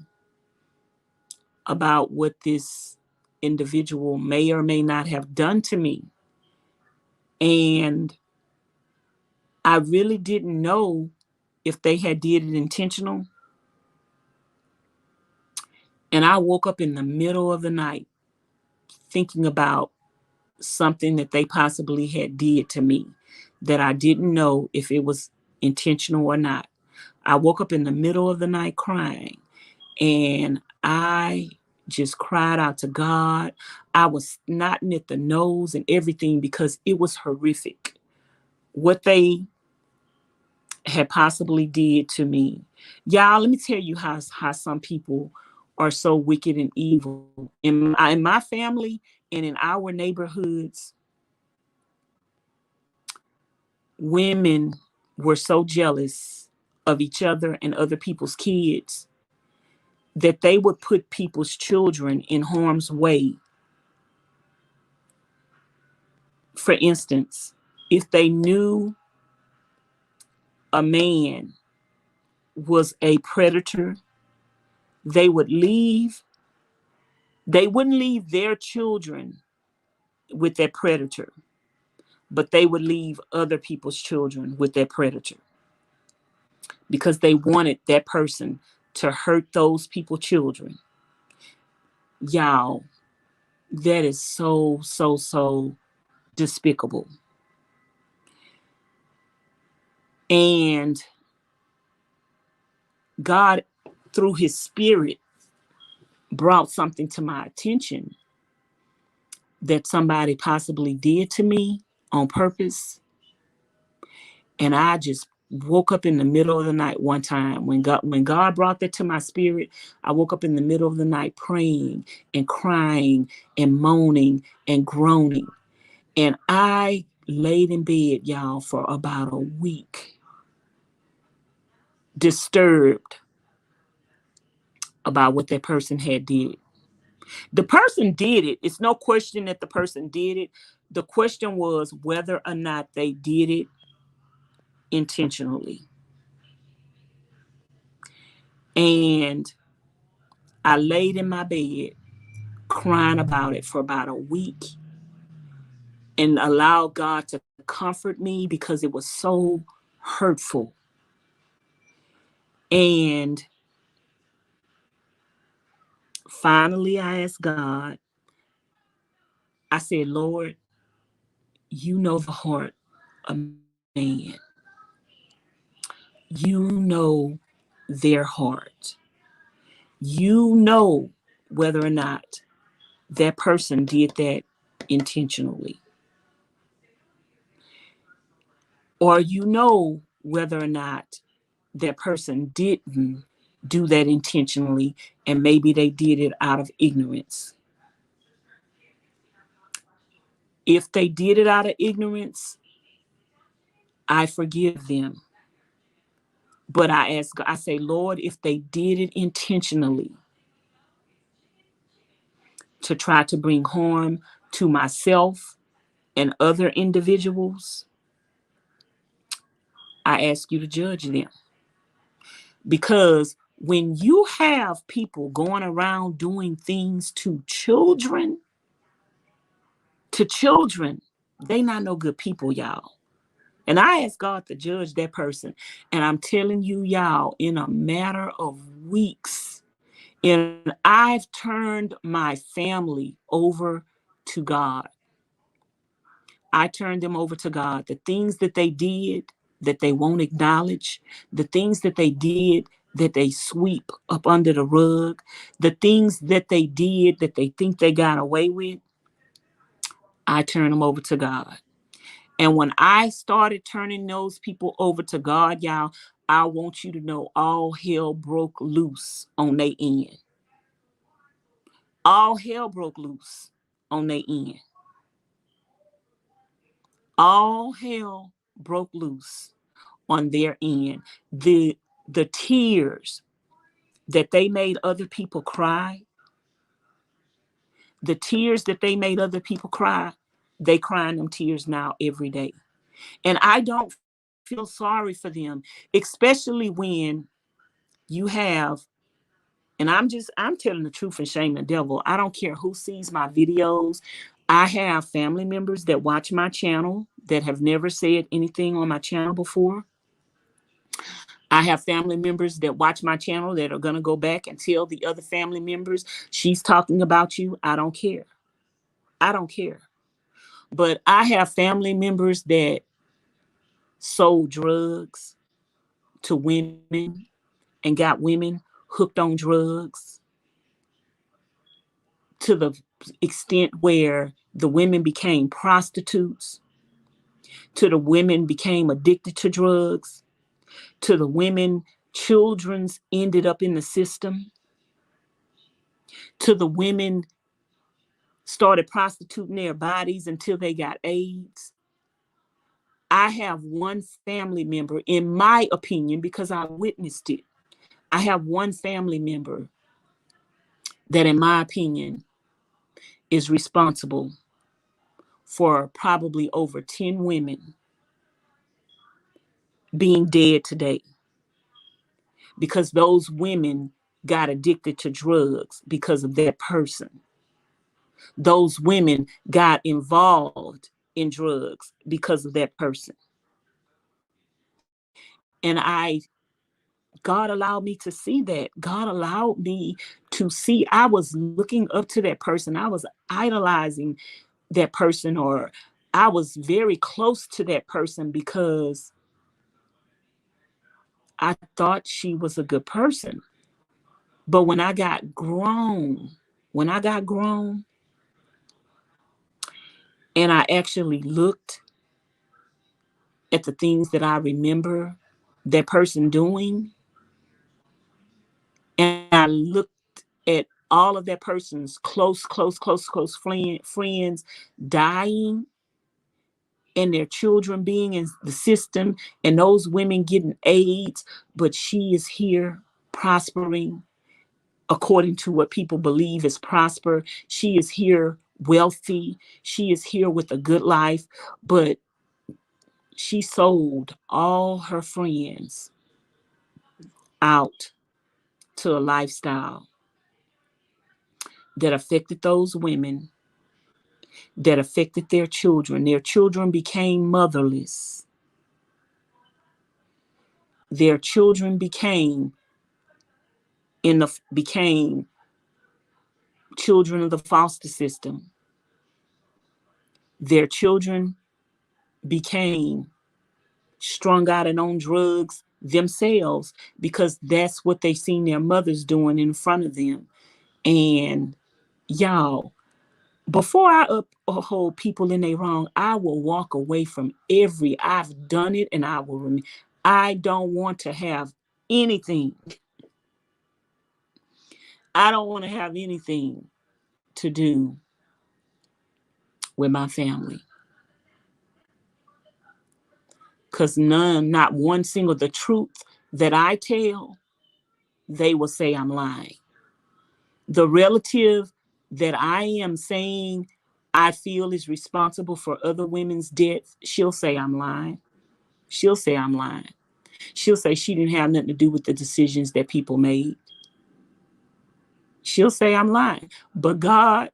about what this individual may or may not have done to me. And I really didn't know if they had did it intentional. And I woke up in the middle of the night thinking about something that they possibly had did to me that I didn't know if it was intentional or not. I woke up in the middle of the night crying, and I just cried out to God. I was snotting at the nose and everything because it was horrific what they had possibly did to me. Y'all, let me tell you how some people are so wicked and evil. In my family and in our neighborhoods, women were so jealous of each other and other people's kids that they would put people's children in harm's way. For instance, if they knew a man was a predator, they would leave, they wouldn't leave their children with that predator, but they would leave other people's children with that predator because they wanted that person to hurt those people's children. Y'all, that is so despicable. And God, through his spirit, brought something to my attention that somebody possibly did to me on purpose. And I just woke up in the middle of the night one time when God brought that to my spirit. I woke up in the middle of the night praying and crying and moaning and groaning. And I laid in bed, y'all, for about a week, disturbed about what that person had did. The person did it. It's no question that the person did it. The question was whether or not they did it intentionally. And I laid in my bed crying about it for about a week and allowed God to comfort me because it was so hurtful. And finally, I asked God, I said, Lord, you know the heart of man. You know their heart. You know whether or not that person did that intentionally. Or you know whether or not that person didn't do that intentionally and maybe they did it out of ignorance. If they did it out of ignorance, I forgive them. But I say, Lord, if they did it intentionally to try to bring harm to myself and other individuals, I ask you to judge them. Because when you have people going around doing things to children, they not no good people, y'all. And I ask God to judge that person. And I'm telling you, y'all, in a matter of weeks, and I've turned my family over to God. I turned them over to God. The things that they did that they won't acknowledge, the things that they did that they sweep up under the rug, the things that they did that they think they got away with, I turn them over to God. And when I started turning those people over to God, y'all, I want you to know all hell broke loose on their end. All hell broke loose on their end. All hell broke loose on their end. The tears that they made other people cry, The tears that they made other people cry, they crying them tears now every day. And I don't feel sorry for them, especially when you have, and I'm telling the truth and shame the devil. I don't care who sees my videos. I have family members that watch my channel that have never said anything on my channel before. I have family members that watch my channel that are going to go back and tell the other family members, she's talking about you. I don't care. I don't care. But I have family members that sold drugs to women and got women hooked on drugs to the extent where the women became prostitutes, to the women became addicted to drugs, to the women, children's ended up in the system, to the women started prostituting their bodies until they got AIDS. I have one family member, in my opinion, because I witnessed it, I have one family member that, in my opinion, is responsible for probably over 10 women being dead today, because those women got addicted to drugs because of that person. Those women got involved in drugs because of that person. And God allowed me to see that. God allowed me to see. I was looking up to that person. I was idolizing that person, or I was very close to that person because I thought she was a good person. But when I got grown, and I actually looked at the things that I remember that person doing, and I looked at all of that person's close friends dying, and their children being in the system, and those women getting AIDS, but she is here prospering according to what people believe is prosper. She is here wealthy. She is here with a good life, but she sold all her friends out to a lifestyle that affected those women, that affected their children. Their children became motherless. Their children became children of the foster system. Their children became strung out and on drugs themselves because that's what they seen their mothers doing in front of them. And y'all, before I uphold people in their wrong, I will walk away from I've done it, and I will I don't want to have anything. I don't want to have anything to do with my family. Because not one single, the truth that I tell, they will say I'm lying. The relative that I am saying I feel is responsible for other women's deaths, she'll say I'm lying. She'll say I'm lying. She'll say she didn't have nothing to do with the decisions that people made. She'll say I'm lying. But God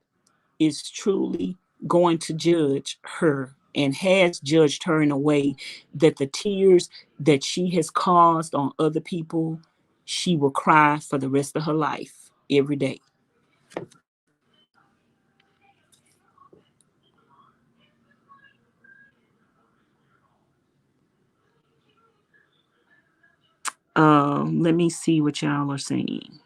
is truly going to judge her, and has judged her in a way that the tears that she has caused on other people, she will cry for the rest of her life every day. Let me see what y'all are saying.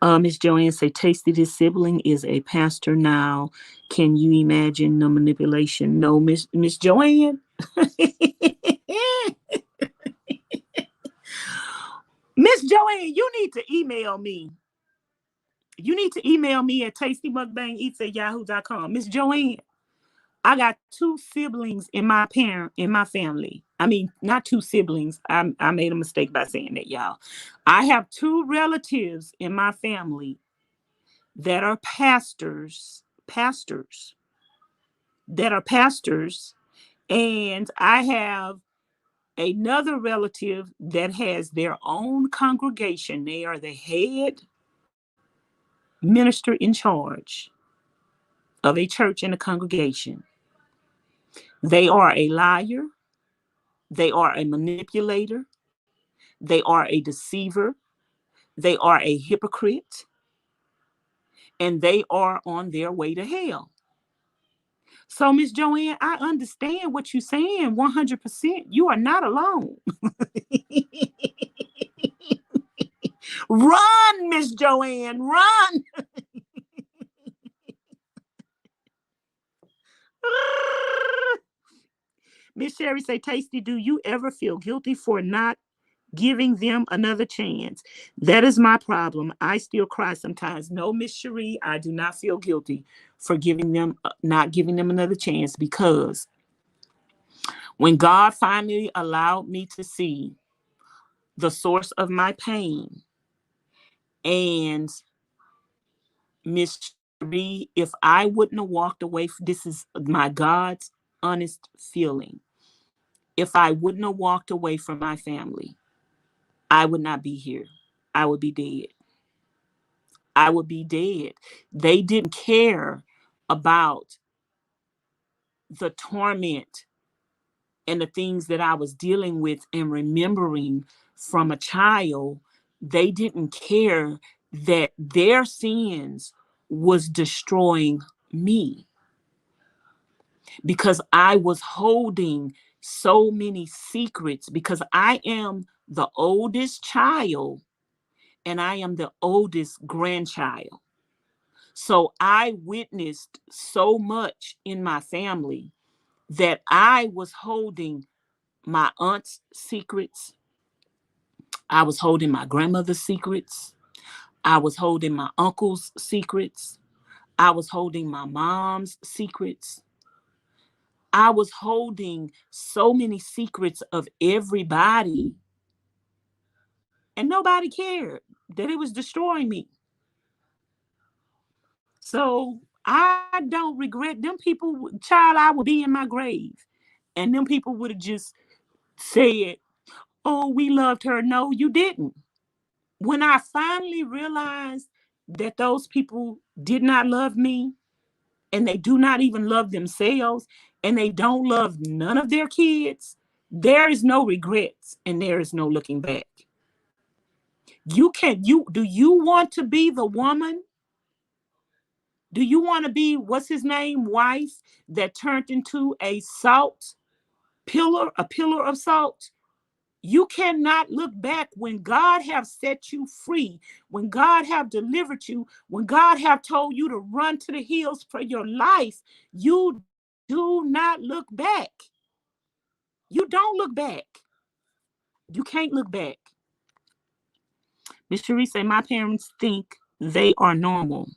Miss Joanne say, Tasty, this sibling is a pastor now. Can you imagine the manipulation? No, Miss Joanne. Miss Joanne, you need to email me. You need to email me at tastymukbangeats@yahoo.com. Miss Joanne, I got two siblings in my family. I mean, not two siblings. I made a mistake by saying that, y'all. I have two relatives in my family that are pastors, and I have another relative that has their own congregation. They are the head minister in charge of a church and a congregation. They are a liar. They are a manipulator. They are a deceiver. They are a hypocrite. And they are on their way to hell. So, Miss Joanne, I understand what you're saying 100%. You are not alone. Run, Miss Joanne, run. Miss Sherry say, Tasty, do you ever feel guilty for not giving them another chance? That is my problem. I still cry sometimes. No, Miss Cherie, I do not feel guilty for not giving them another chance, because when God finally allowed me to see the source of my pain, and Miss Cherie, if I wouldn't have walked away, this is my God's honest feeling. If I wouldn't have walked away from my family, I would not be here. I would be dead. I would be dead. They didn't care about the torment and the things that I was dealing with and remembering from a child. They didn't care that their sins was destroying me, because I was holding so many secrets, because I am the oldest child and I am the oldest grandchild. So I witnessed so much in my family that I was holding my aunt's secrets. I was holding my grandmother's secrets. I was holding my uncle's secrets. I was holding my mom's secrets. I was holding so many secrets of everybody, and nobody cared that it was destroying me. So I don't regret them people. Child, I would be in my grave, and them people would have just said, oh, we loved her. No, you didn't. When I finally realized that those people did not love me, and they do not even love themselves, and they don't love none of their kids, there is no regrets and there is no looking back. Do you want to be the woman? Do you want to be, what's his name, wife that turned into a pillar of salt? You cannot look back when God have set you free, when God have delivered you, when God have told you to run to the hills for your life. You do not look back. You don't look back. You can't look back. Miss Cherie say, my parents think they are normal,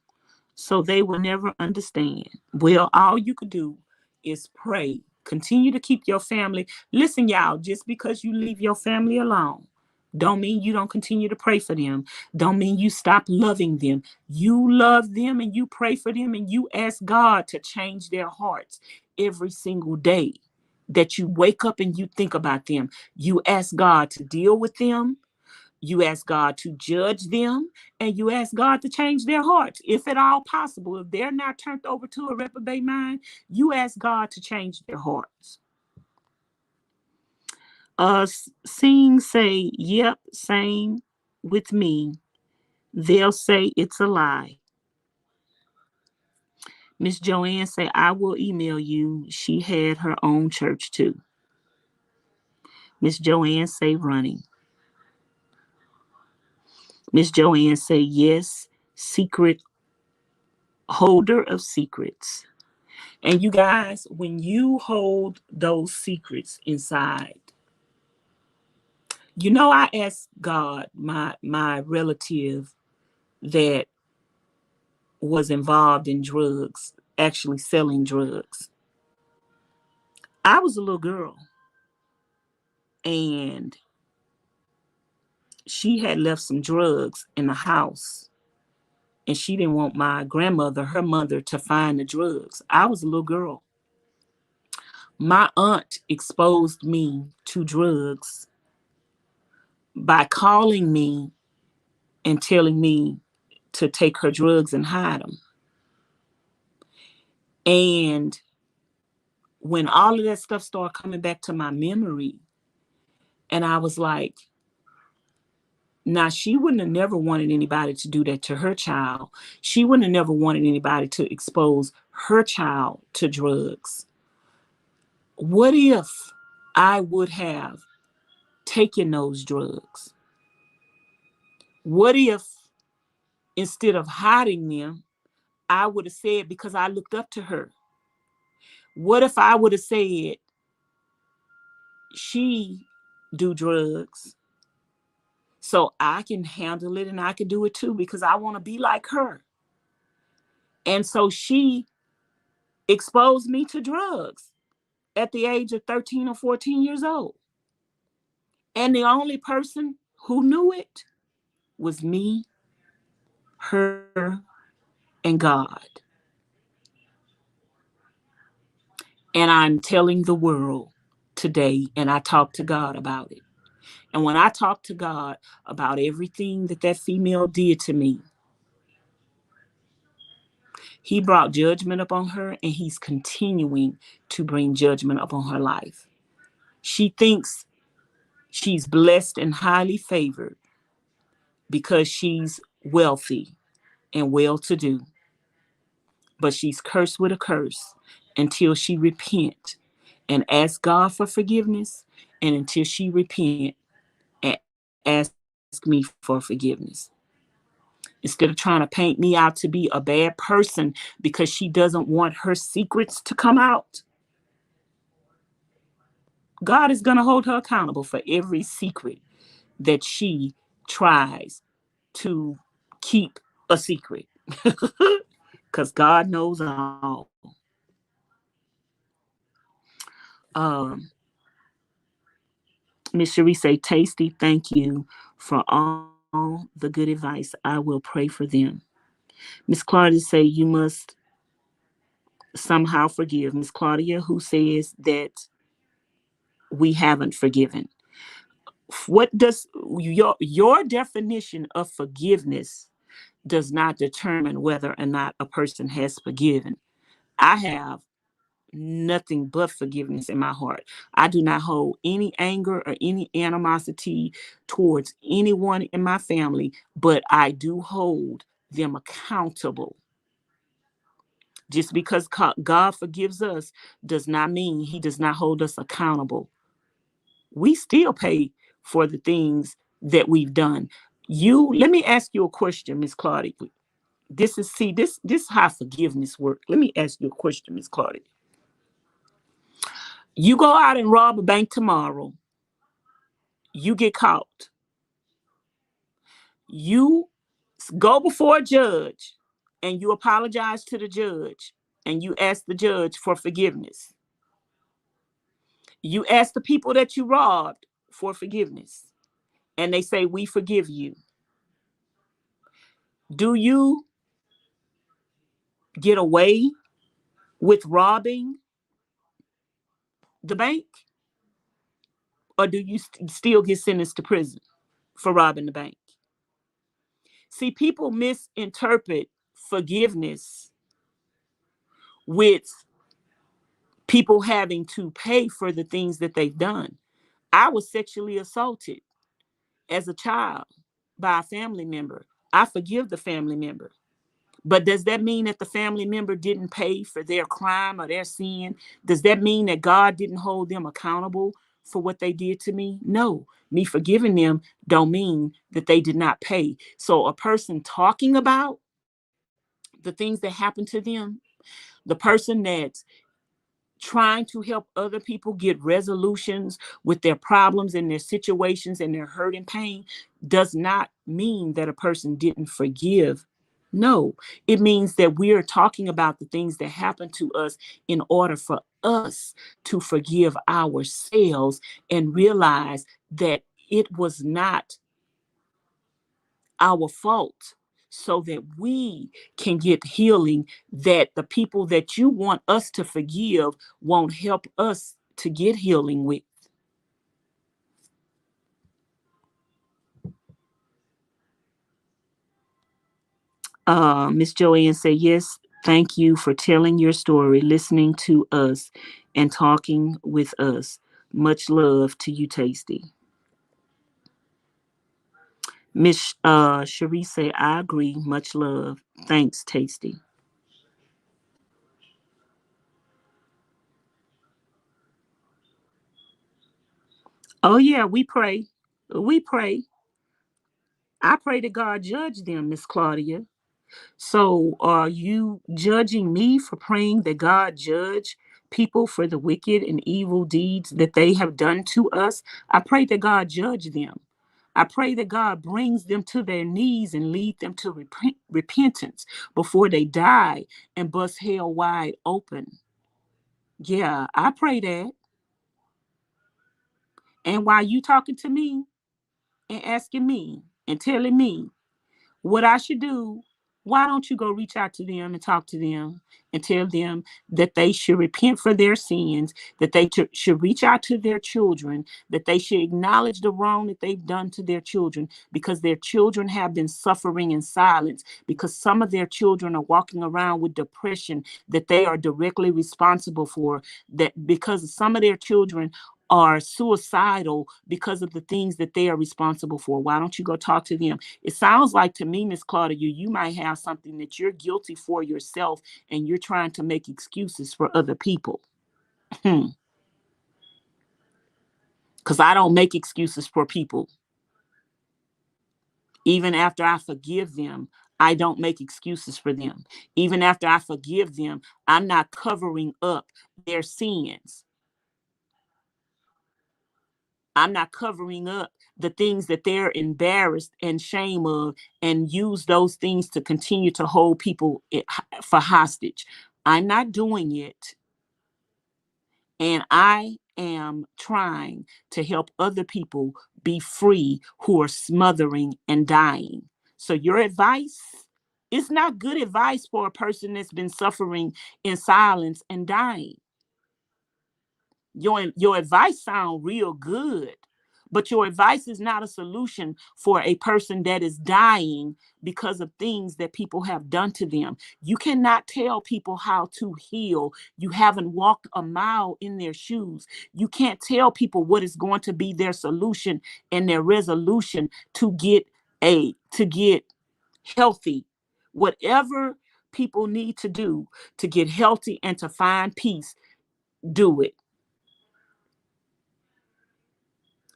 so they will never understand. Well, all you could do is pray. Continue to keep your family. Listen, y'all, just because you leave your family alone, don't mean you don't continue to pray for them. Don't mean you stop loving them. You love them and you pray for them and you ask God to change their hearts every single day that you wake up and you think about them. You ask God to deal with them. You ask God to judge them, and you ask God to change their hearts, if at all possible. If they're not turned over to a reprobate mind, you ask God to change their hearts. Sing say, yep, same with me. They'll say it's a lie. Miss Joanne say, I will email you. She had her own church too. Miss Joanne say, running. Miss Joanne say, yes, secret holder of secrets. And you guys, when you hold those secrets inside, I asked God, my relative that was involved in drugs, actually selling drugs. I was a little girl, and she had left some drugs in the house, and she didn't want my grandmother, her mother, to find the drugs. I was a little girl. My aunt exposed me to drugs by calling me and telling me to take her drugs and hide them. And when all of that stuff started coming back to my memory, and I was like, now, she wouldn't have never wanted anybody to do that to her child. She wouldn't have never wanted anybody to expose her child to drugs. What if I would have taken those drugs? What if instead of hiding them, I would have said, because I looked up to her? What if I would have said, she do drugs, so I can handle it and I can do it too because I want to be like her? And so she exposed me to drugs at the age of 13 or 14 years old. And the only person who knew it was me, her, and God. And I'm telling the world today, and I talk to God about it. And when I talk to God about everything that that female did to me, he brought judgment upon her, and he's continuing to bring judgment upon her life. She thinks she's blessed and highly favored because she's wealthy and well-to-do. But she's cursed with a curse until she repent and ask God for forgiveness, and until she repent and ask me for forgiveness. Instead of trying to paint me out to be a bad person because she doesn't want her secrets to come out, God is going to hold her accountable for every secret that she tries to keep a secret. Because God knows all. Miss Cherie say, Tasty, thank you for all the good advice. I will pray for them. Miss Claudia say, you must somehow forgive. Miss Claudia, who says that we haven't forgiven. What does your definition of forgiveness does not determine whether or not a person has forgiven. I have nothing but forgiveness in my heart. I do not hold any anger or any animosity towards anyone in my family, but I do hold them accountable. Just because God forgives us does not mean he does not hold us accountable. We still pay for the things that we've done. Let me ask you a question, Miss Claudia. This is how forgiveness works. Let me ask you a question, Miss Claudia. You go out and rob a bank tomorrow. You get caught. You go before a judge and you apologize to the judge and you ask the judge for forgiveness. You ask the people that you robbed for forgiveness and they say, we forgive you. Do you get away with robbing the bank, or do you still get sentenced to prison for robbing the bank? See, people misinterpret forgiveness with people having to pay for the things that they've done. I was sexually assaulted as a child by a family member. I forgive the family member. But does that mean that the family member didn't pay for their crime or their sin? Does that mean that God didn't hold them accountable for what they did to me? No. Me forgiving them don't mean that they did not pay. So a person talking about the things that happened to them, the person that's trying to help other people get resolutions with their problems and their situations and their hurt and pain, does not mean that a person didn't forgive No, it means that we are talking about the things that happen to us in order for us to forgive ourselves and realize that it was not our fault, so that we can get healing, that the people that you want us to forgive won't help us to get healing with. Miss Joanne said, yes, thank you for telling your story, listening to us, and talking with us. Much love to you, Tasty. Miss Cherie said, I agree. Much love. Thanks, Tasty. Oh, yeah, we pray. We pray. I pray that God judge them, Miss Claudia. So are you judging me for praying that God judge people for the wicked and evil deeds that they have done to us? I pray that God judge them. I pray that God brings them to their knees and lead them to repentance before they die and bust hell wide open. Yeah, I pray that. And while you talking to me and asking me and telling me what I should do, why don't you go reach out to them and talk to them and tell them that they should repent for their sins, that they should reach out to their children, that they should acknowledge the wrong that they've done to their children, because their children have been suffering in silence, because some of their children are walking around with depression that they are directly responsible for, that because some of their children are suicidal because of the things that they are responsible for. Why don't you go talk to them? It sounds like to me, Miss Claudia, you might have something that you're guilty for yourself and you're trying to make excuses for other people. Because I don't make excuses for people. Even after I forgive them, I don't make excuses for them. Even after I forgive them, I'm not covering up their sins. I'm not covering up the things that they're embarrassed and shame of and use those things to continue to hold people for hostage. I'm not doing it. And I am trying to help other people be free who are smothering and dying. So your advice is not good advice for a person that's been suffering in silence and dying. Your advice sounds real good, but your advice is not a solution for a person that is dying because of things that people have done to them. You cannot tell people how to heal. You haven't walked a mile in their shoes. You can't tell people what is going to be their solution and their resolution to get healthy. Whatever people need to do to get healthy and to find peace, do it.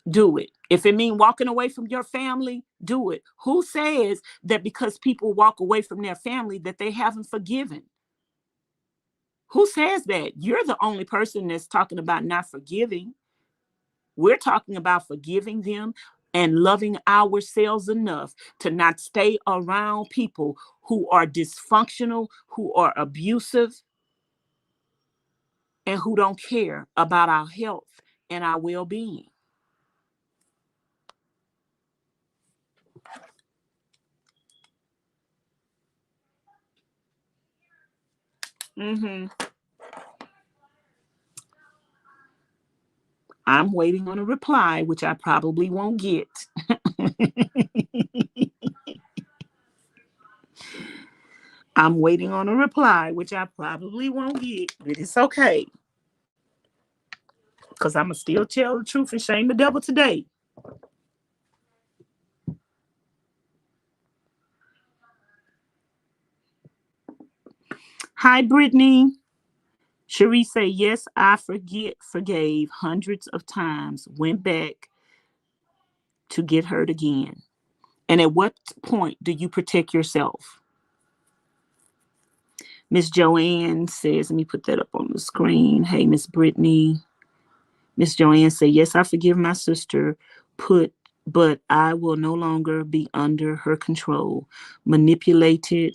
Do it. If it means walking away from your family, do it. Who says that because people walk away from their family that they haven't forgiven? Who says that? You're the only person that's talking about not forgiving. We're talking about forgiving them and loving ourselves enough to not stay around people who are dysfunctional, who are abusive, and who don't care about our health and our well-being. Mm-hmm. I'm waiting on a reply, which I probably won't get. I'm waiting on a reply, which I probably won't get, but it's okay. Because I'm going to still tell the truth and shame the devil today. Hi, Brittany. Cherie say, yes, I forgave hundreds of times, went back to get hurt again. And at what point do you protect yourself? Miss Joanne says, let me put that up on the screen. Hey, Miss Brittany. Miss Joanne said, yes, I forgive my sister, but I will no longer be under her control, manipulated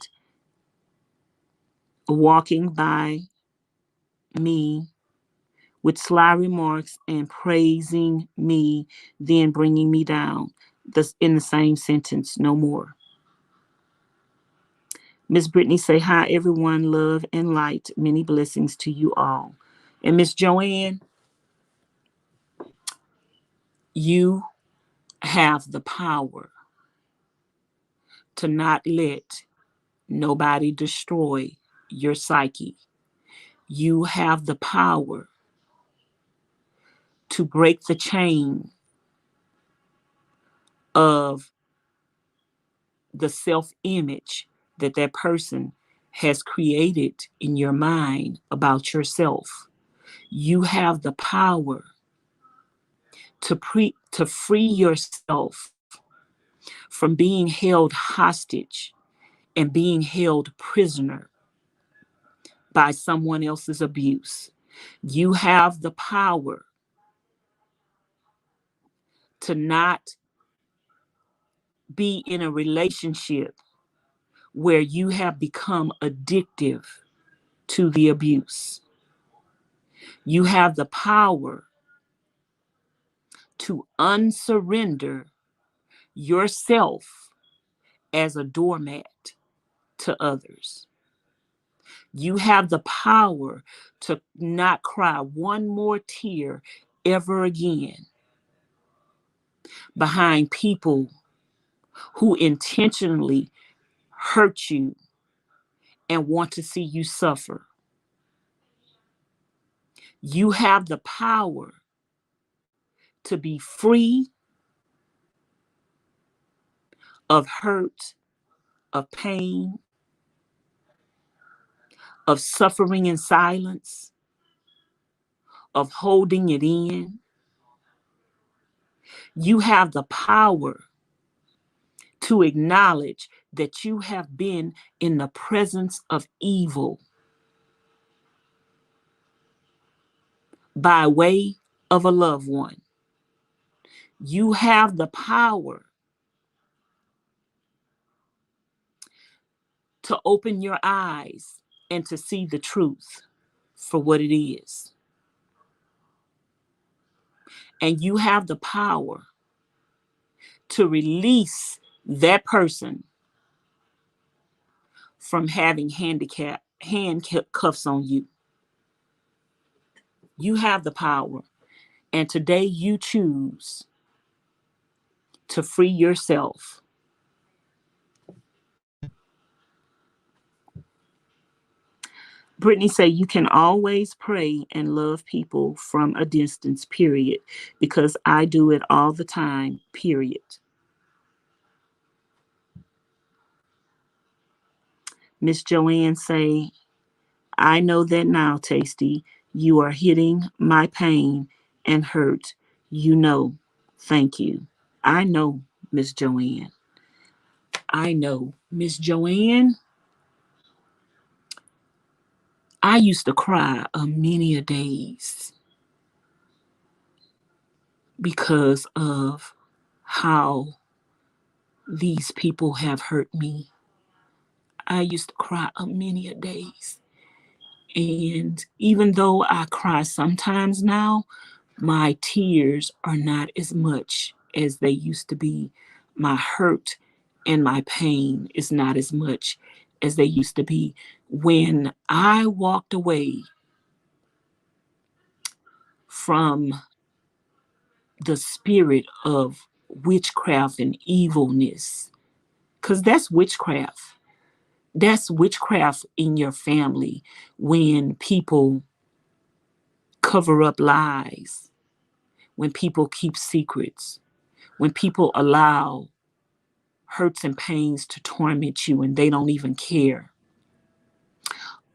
walking by me with sly remarks and praising me, then bringing me down. This in the same sentence, no more. Miss Brittany say, hi, everyone, love and light. Many blessings to you all. And Miss Joanne, you have the power to not let nobody destroy your psyche. You have the power to break the chain of the self-image that that person has created in your mind about yourself. You have the power to free yourself from being held hostage and being held prisoner by someone else's abuse. You have the power to not be in a relationship where you have become addictive to the abuse. You have the power to unsurrender yourself as a doormat to others. You have the power to not cry one more tear ever again behind people who intentionally hurt you and want to see you suffer. You have the power to be free of hurt, of pain, of suffering in silence, of holding it in. You have the power to acknowledge that you have been in the presence of evil by way of a loved one. You have the power to open your eyes and to see the truth for what it is. And you have the power to release that person from having handcuffs on you. You have the power. And today you choose to free yourself. Brittany say you can always pray and love people from a distance, period, because I do it all the time, period. Miss Joanne say, I know that now, Tasty. You are hitting my pain and hurt. You know. Thank you. I know, Miss Joanne. I know. Miss Joanne, I used to cry a many a days because of how these people have hurt me. I used to cry a many a days. And even though I cry sometimes now, my tears are not as much as they used to be. My hurt and my pain is not as much as they used to be. When I walked away from the spirit of witchcraft and evilness, because that's witchcraft. That's witchcraft in your family when people cover up lies, when people keep secrets, when people allow hurts and pains to torment you and they don't even care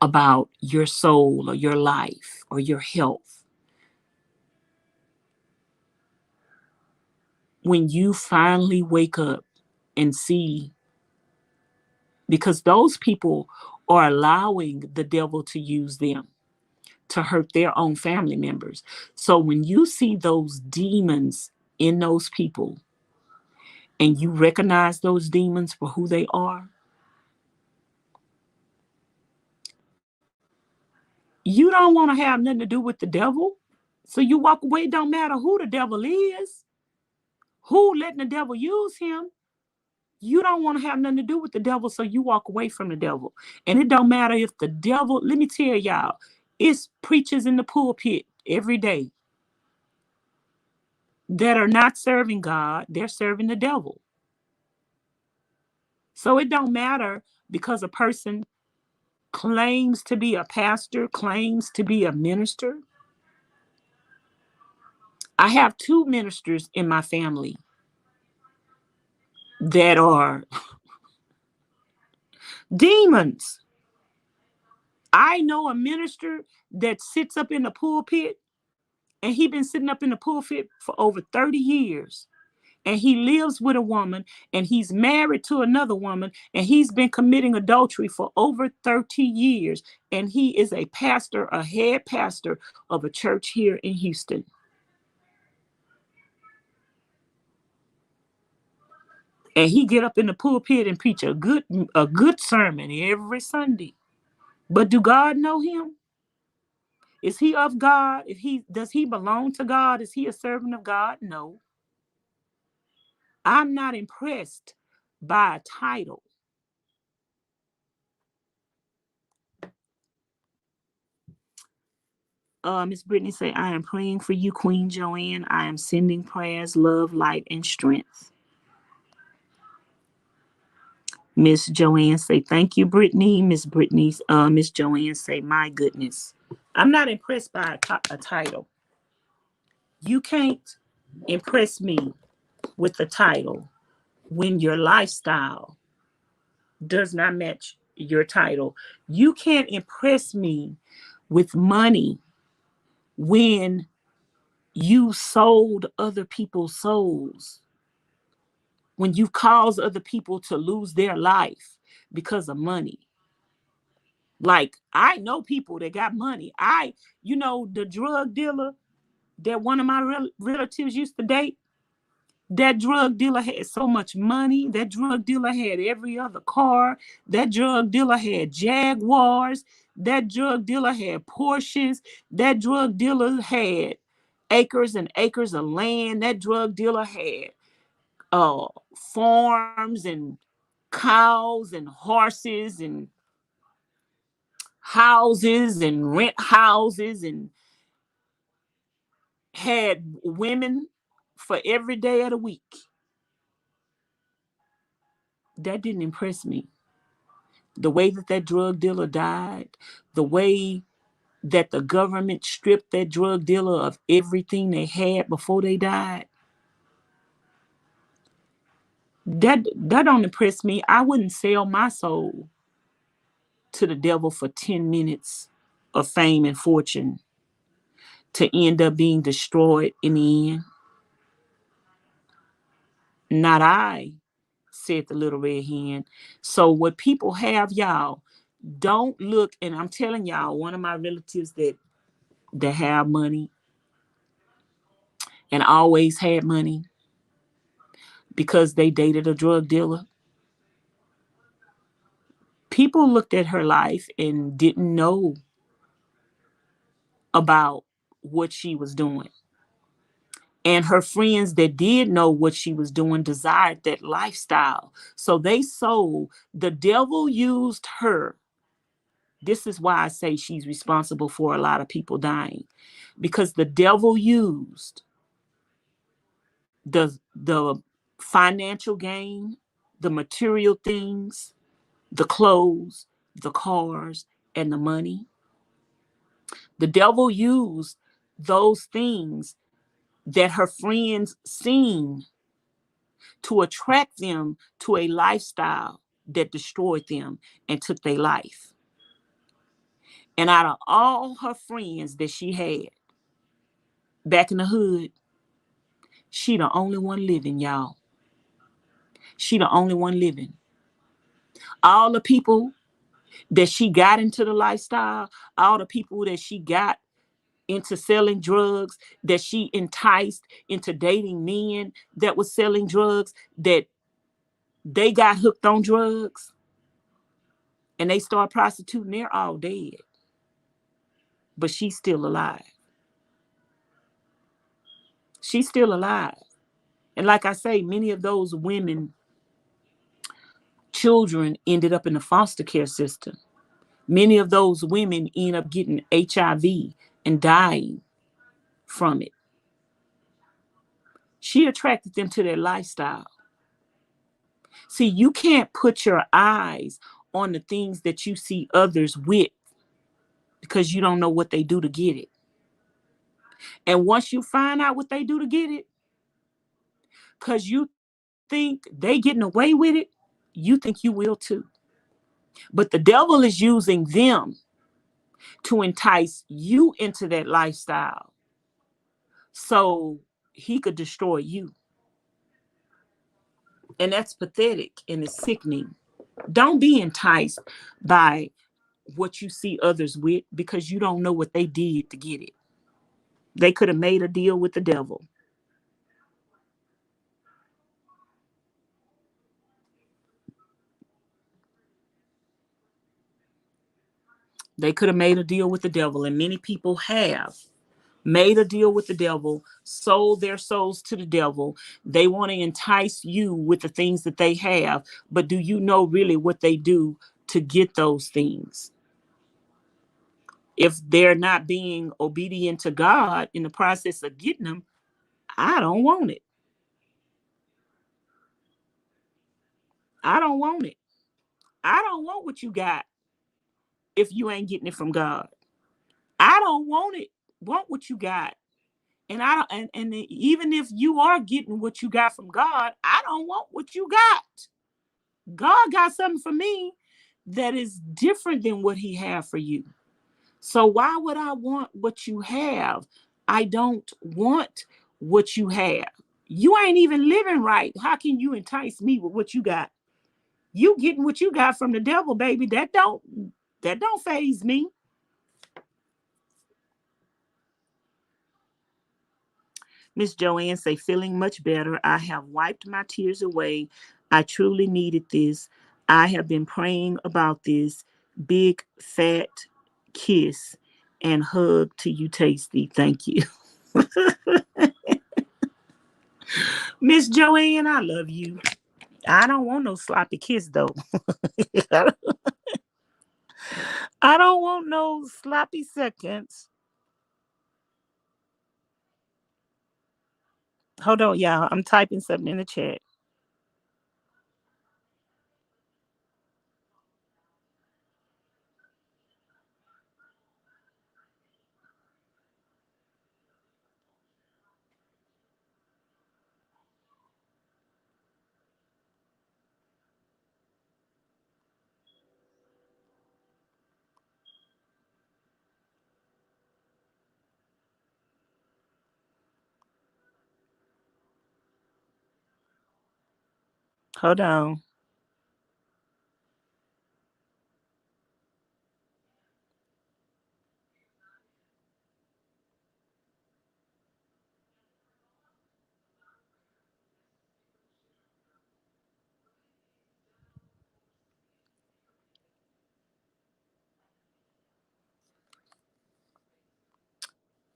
about your soul or your life or your health. When you finally wake up and see, because those people are allowing the devil to use them to hurt their own family members. So when you see those demons in those people and you recognize those demons for who they are, You don't want to have nothing to do with the devil. So you walk away. It don't matter who the devil is, who letting the devil use him. You don't want to have nothing to do with the devil, so you walk away from the devil. And it don't matter if the devil, let me tell y'all, it's preachers in the pulpit every day that are not serving God, they're serving the devil. So it don't matter because a person claims to be a pastor, claims to be a minister. I have two ministers in my family that are demons. I know a minister that sits up in the pulpit, and he been sitting up in the pulpit for over 30 years. And he lives with a woman, and he's married to another woman, and he's been committing adultery for over 30 years. And he is a pastor, a head pastor of a church here in Houston. And he get up in the pulpit and preach a good sermon every Sunday. But do God know him? Is he of God? Does he belong to God? Is he a servant of God? No. I'm not impressed by a title. Miss Brittany say, I am praying for you, Queen Joanne. I am sending prayers, love, light, and strength. Miss Joanne say, thank you, Brittany. Miss Joanne say, my goodness. I'm not impressed by a title. You can't impress me with the title when your lifestyle does not match your title. You can't impress me with money when you sold other people's souls, when you cause other people to lose their life because of money. Like, I know people that got money. The drug dealer that one of my relatives used to date, that drug dealer had so much money. That drug dealer had every other car. That drug dealer had Jaguars. That drug dealer had Porsches. That drug dealer had acres and acres of land. That drug dealer had farms and cows and horses and houses and rent houses, and had women for every day of the week. That didn't impress me. The way that drug dealer died, the way that the government stripped that drug dealer of everything they had before they died, that don't impress me. I wouldn't sell my soul to the devil for 10 minutes of fame and fortune to end up being destroyed in the end. Not I, said the little red hen. So what people have, y'all, don't look, and I'm telling y'all, one of my relatives that have money and always had money because they dated a drug dealer. People looked at her life and didn't know about what she was doing. And her friends that did know what she was doing desired that lifestyle. So they sold. The devil used her. This is why I say she's responsible for a lot of people dying, because the devil used the financial gain, the material things, the clothes, the cars, and the money. The devil used those things that her friends seen to attract them to a lifestyle that destroyed them and took their life. And out of all her friends that she had back in the hood, she the only one living, y'all. She the only one living. All the people that she got into the lifestyle, all the people that she got into selling drugs, that she enticed into dating men that was selling drugs, that they got hooked on drugs and they start prostituting, they're all dead. but she's still alive. She's still alive. And like I say, many of those women, children ended up in the foster care system. Many of those women end up getting HIV and dying from it. She attracted them to their lifestyle. See, you can't put your eyes on the things that you see others with because you don't know what they do to get it. And once you find out what they do to get it, because you think they getting away with it, you think you will too. But the devil is using them to entice you into that lifestyle so he could destroy you. And that's pathetic and it's sickening. Don't be enticed by what you see others with because you don't know what they did to get it. They could have made a deal with the devil. They could have made a deal with the devil, and many people have made a deal with the devil, sold their souls to the devil. They want to entice you with the things that they have, but do you know really what they do to get those things? If they're not being obedient to God in the process of getting them, I don't want it. I don't want it. I don't want what you got if you ain't getting it from God. I don't want what you got. And I don't and even if you are getting what you got from God, I don't want what you got. God got something for me that is different than what he had for you. So why would I want what you have? I don't want what you have. You ain't even living right. How can you entice me with what you got? You getting what you got from the devil, baby. That don't faze me. Miss Joanne say, feeling much better. I have wiped my tears away. I truly needed this. I have been praying about this. Big fat kiss and hug to you, Tasty. Thank you. Miss Joanne, I love you. I don't want no sloppy kiss though. I don't want no sloppy seconds. Hold on, y'all. I'm typing something in the chat. Hold on.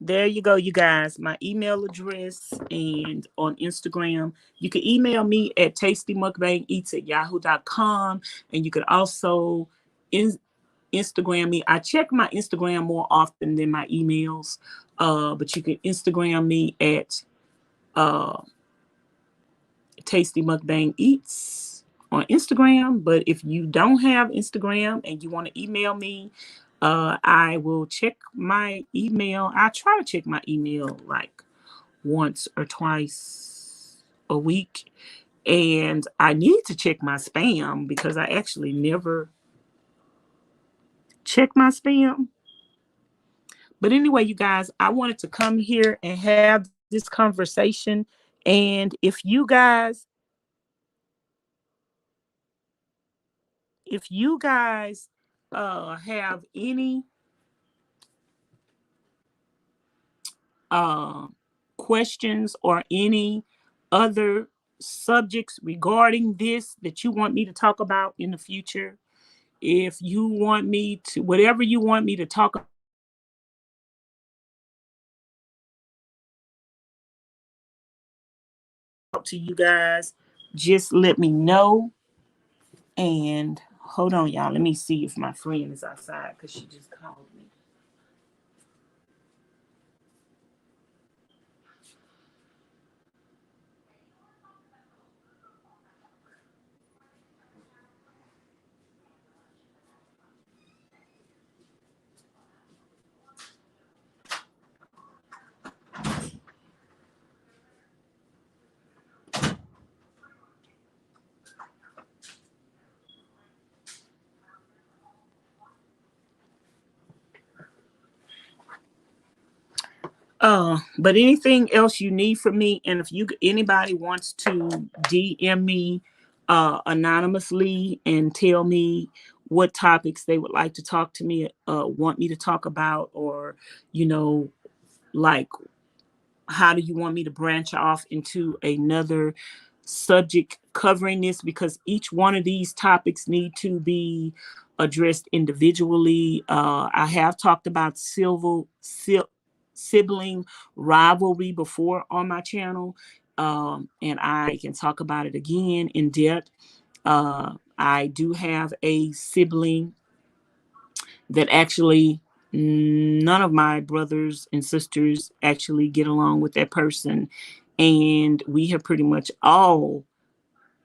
There you go, you guys. My email address and on Instagram. You can email me at tastymukbangeats@yahoo.com. And you can also Instagram me. I check my Instagram more often than my emails. But you can Instagram me at uh Tasty Mukbang Eats on Instagram. But if you don't have Instagram and you want to email me, I will check my email. I try to check my email like once or twice a week. And I need to check my spam because I actually never check my spam. But anyway, you guys, I wanted to come here and have this conversation. And if you guys have any uh, questions or any other subjects regarding this that you want me to talk about in the future, if you want me to, whatever you want me to talk out to you guys, just let me know. And hold on, y'all. Let me see if my friend is outside because she just called me. But anything else you need from me, and if anybody wants to DM me anonymously and tell me what topics they would like to talk to me, want me to talk about, or you know, like how do you want me to branch off into another subject covering this, because each one of these topics need to be addressed individually. I have talked about sibling rivalry before on my channel, and I can talk about it again in depth. I do have a sibling that actually none of my brothers and sisters actually get along with that person, and we have pretty much all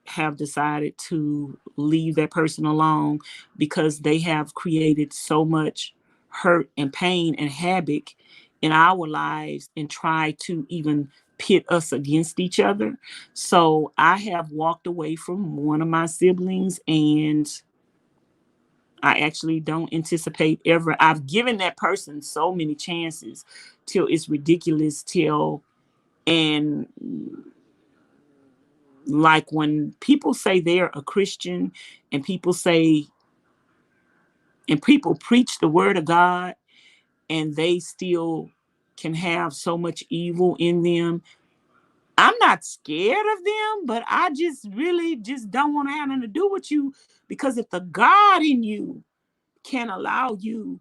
have decided to leave that person alone because they have created so much hurt and pain and havoc in our lives and try to even pit us against each other. So I have walked away from one of my siblings, and I actually don't anticipate ever. I've given that person so many chances till it's ridiculous, and like when people say they're a Christian and people preach the word of God, and they still can have so much evil in them. I'm not scared of them, but I just really just don't want to have nothing to do with you, because if the God in you can allow you,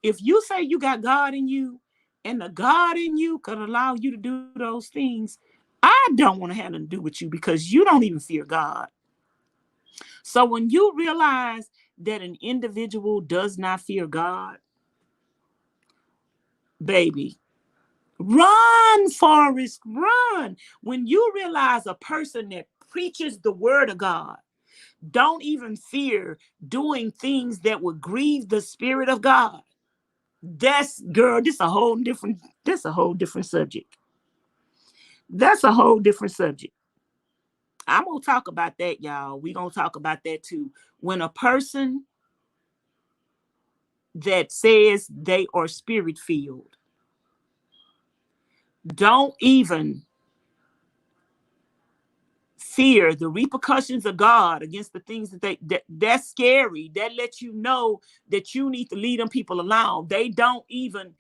if you say you got God in you and the God in you could allow you to do those things, I don't want to have nothing to do with you because you don't even fear God. So when you realize that an individual does not fear God, baby, run, Forrest, run. When you realize a person that preaches the word of God don't even fear doing things that would grieve the spirit of God, that's, girl, this a whole different subject. That's a whole different subject. I'm gonna talk about that, y'all. We gonna talk about that too. When a person that says they are spirit filled don't even fear the repercussions of God against the things that's scary. That lets you know that you need to lead them people along. They don't even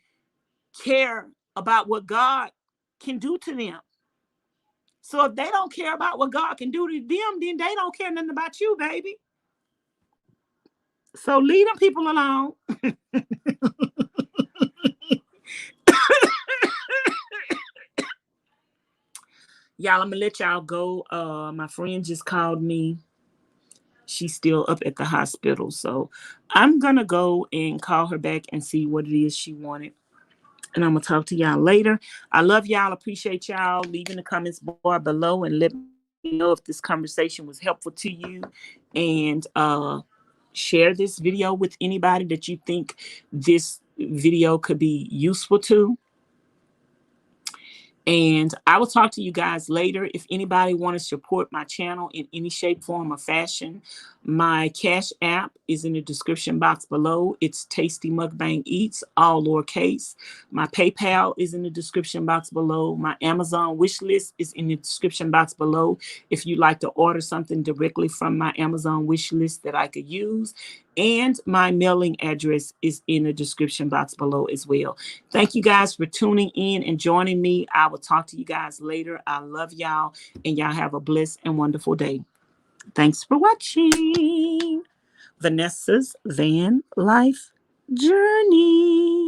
care about what God can do to them. So if they don't care about what God can do to them, then they don't care nothing about you, baby. So lead them people alone. Y'all, I'm gonna let y'all go. My friend just called me. She's still up at the hospital. So I'm gonna go and call her back and see what it is she wanted. And I'm gonna talk to y'all later. I love y'all. Appreciate y'all. Leave in the comments bar below and let me know if this conversation was helpful to you. And share this video with anybody that you think this video could be useful to. And I will talk to you guys later. If anybody wants to support my channel in any shape, form, or fashion, my Cash App is in the description box below. It's Tasty Mukbang Eats, all lowercase. My PayPal is in the description box below. My Amazon wish list is in the description box below if you'd like to order something directly from my Amazon wish list that I could use. And my mailing address is in the description box below as well. Thank you guys for tuning in and joining me. I will talk to you guys later. I love y'all, and y'all have a blessed and wonderful day. Thanks for watching Vanessa's Van Life Journey.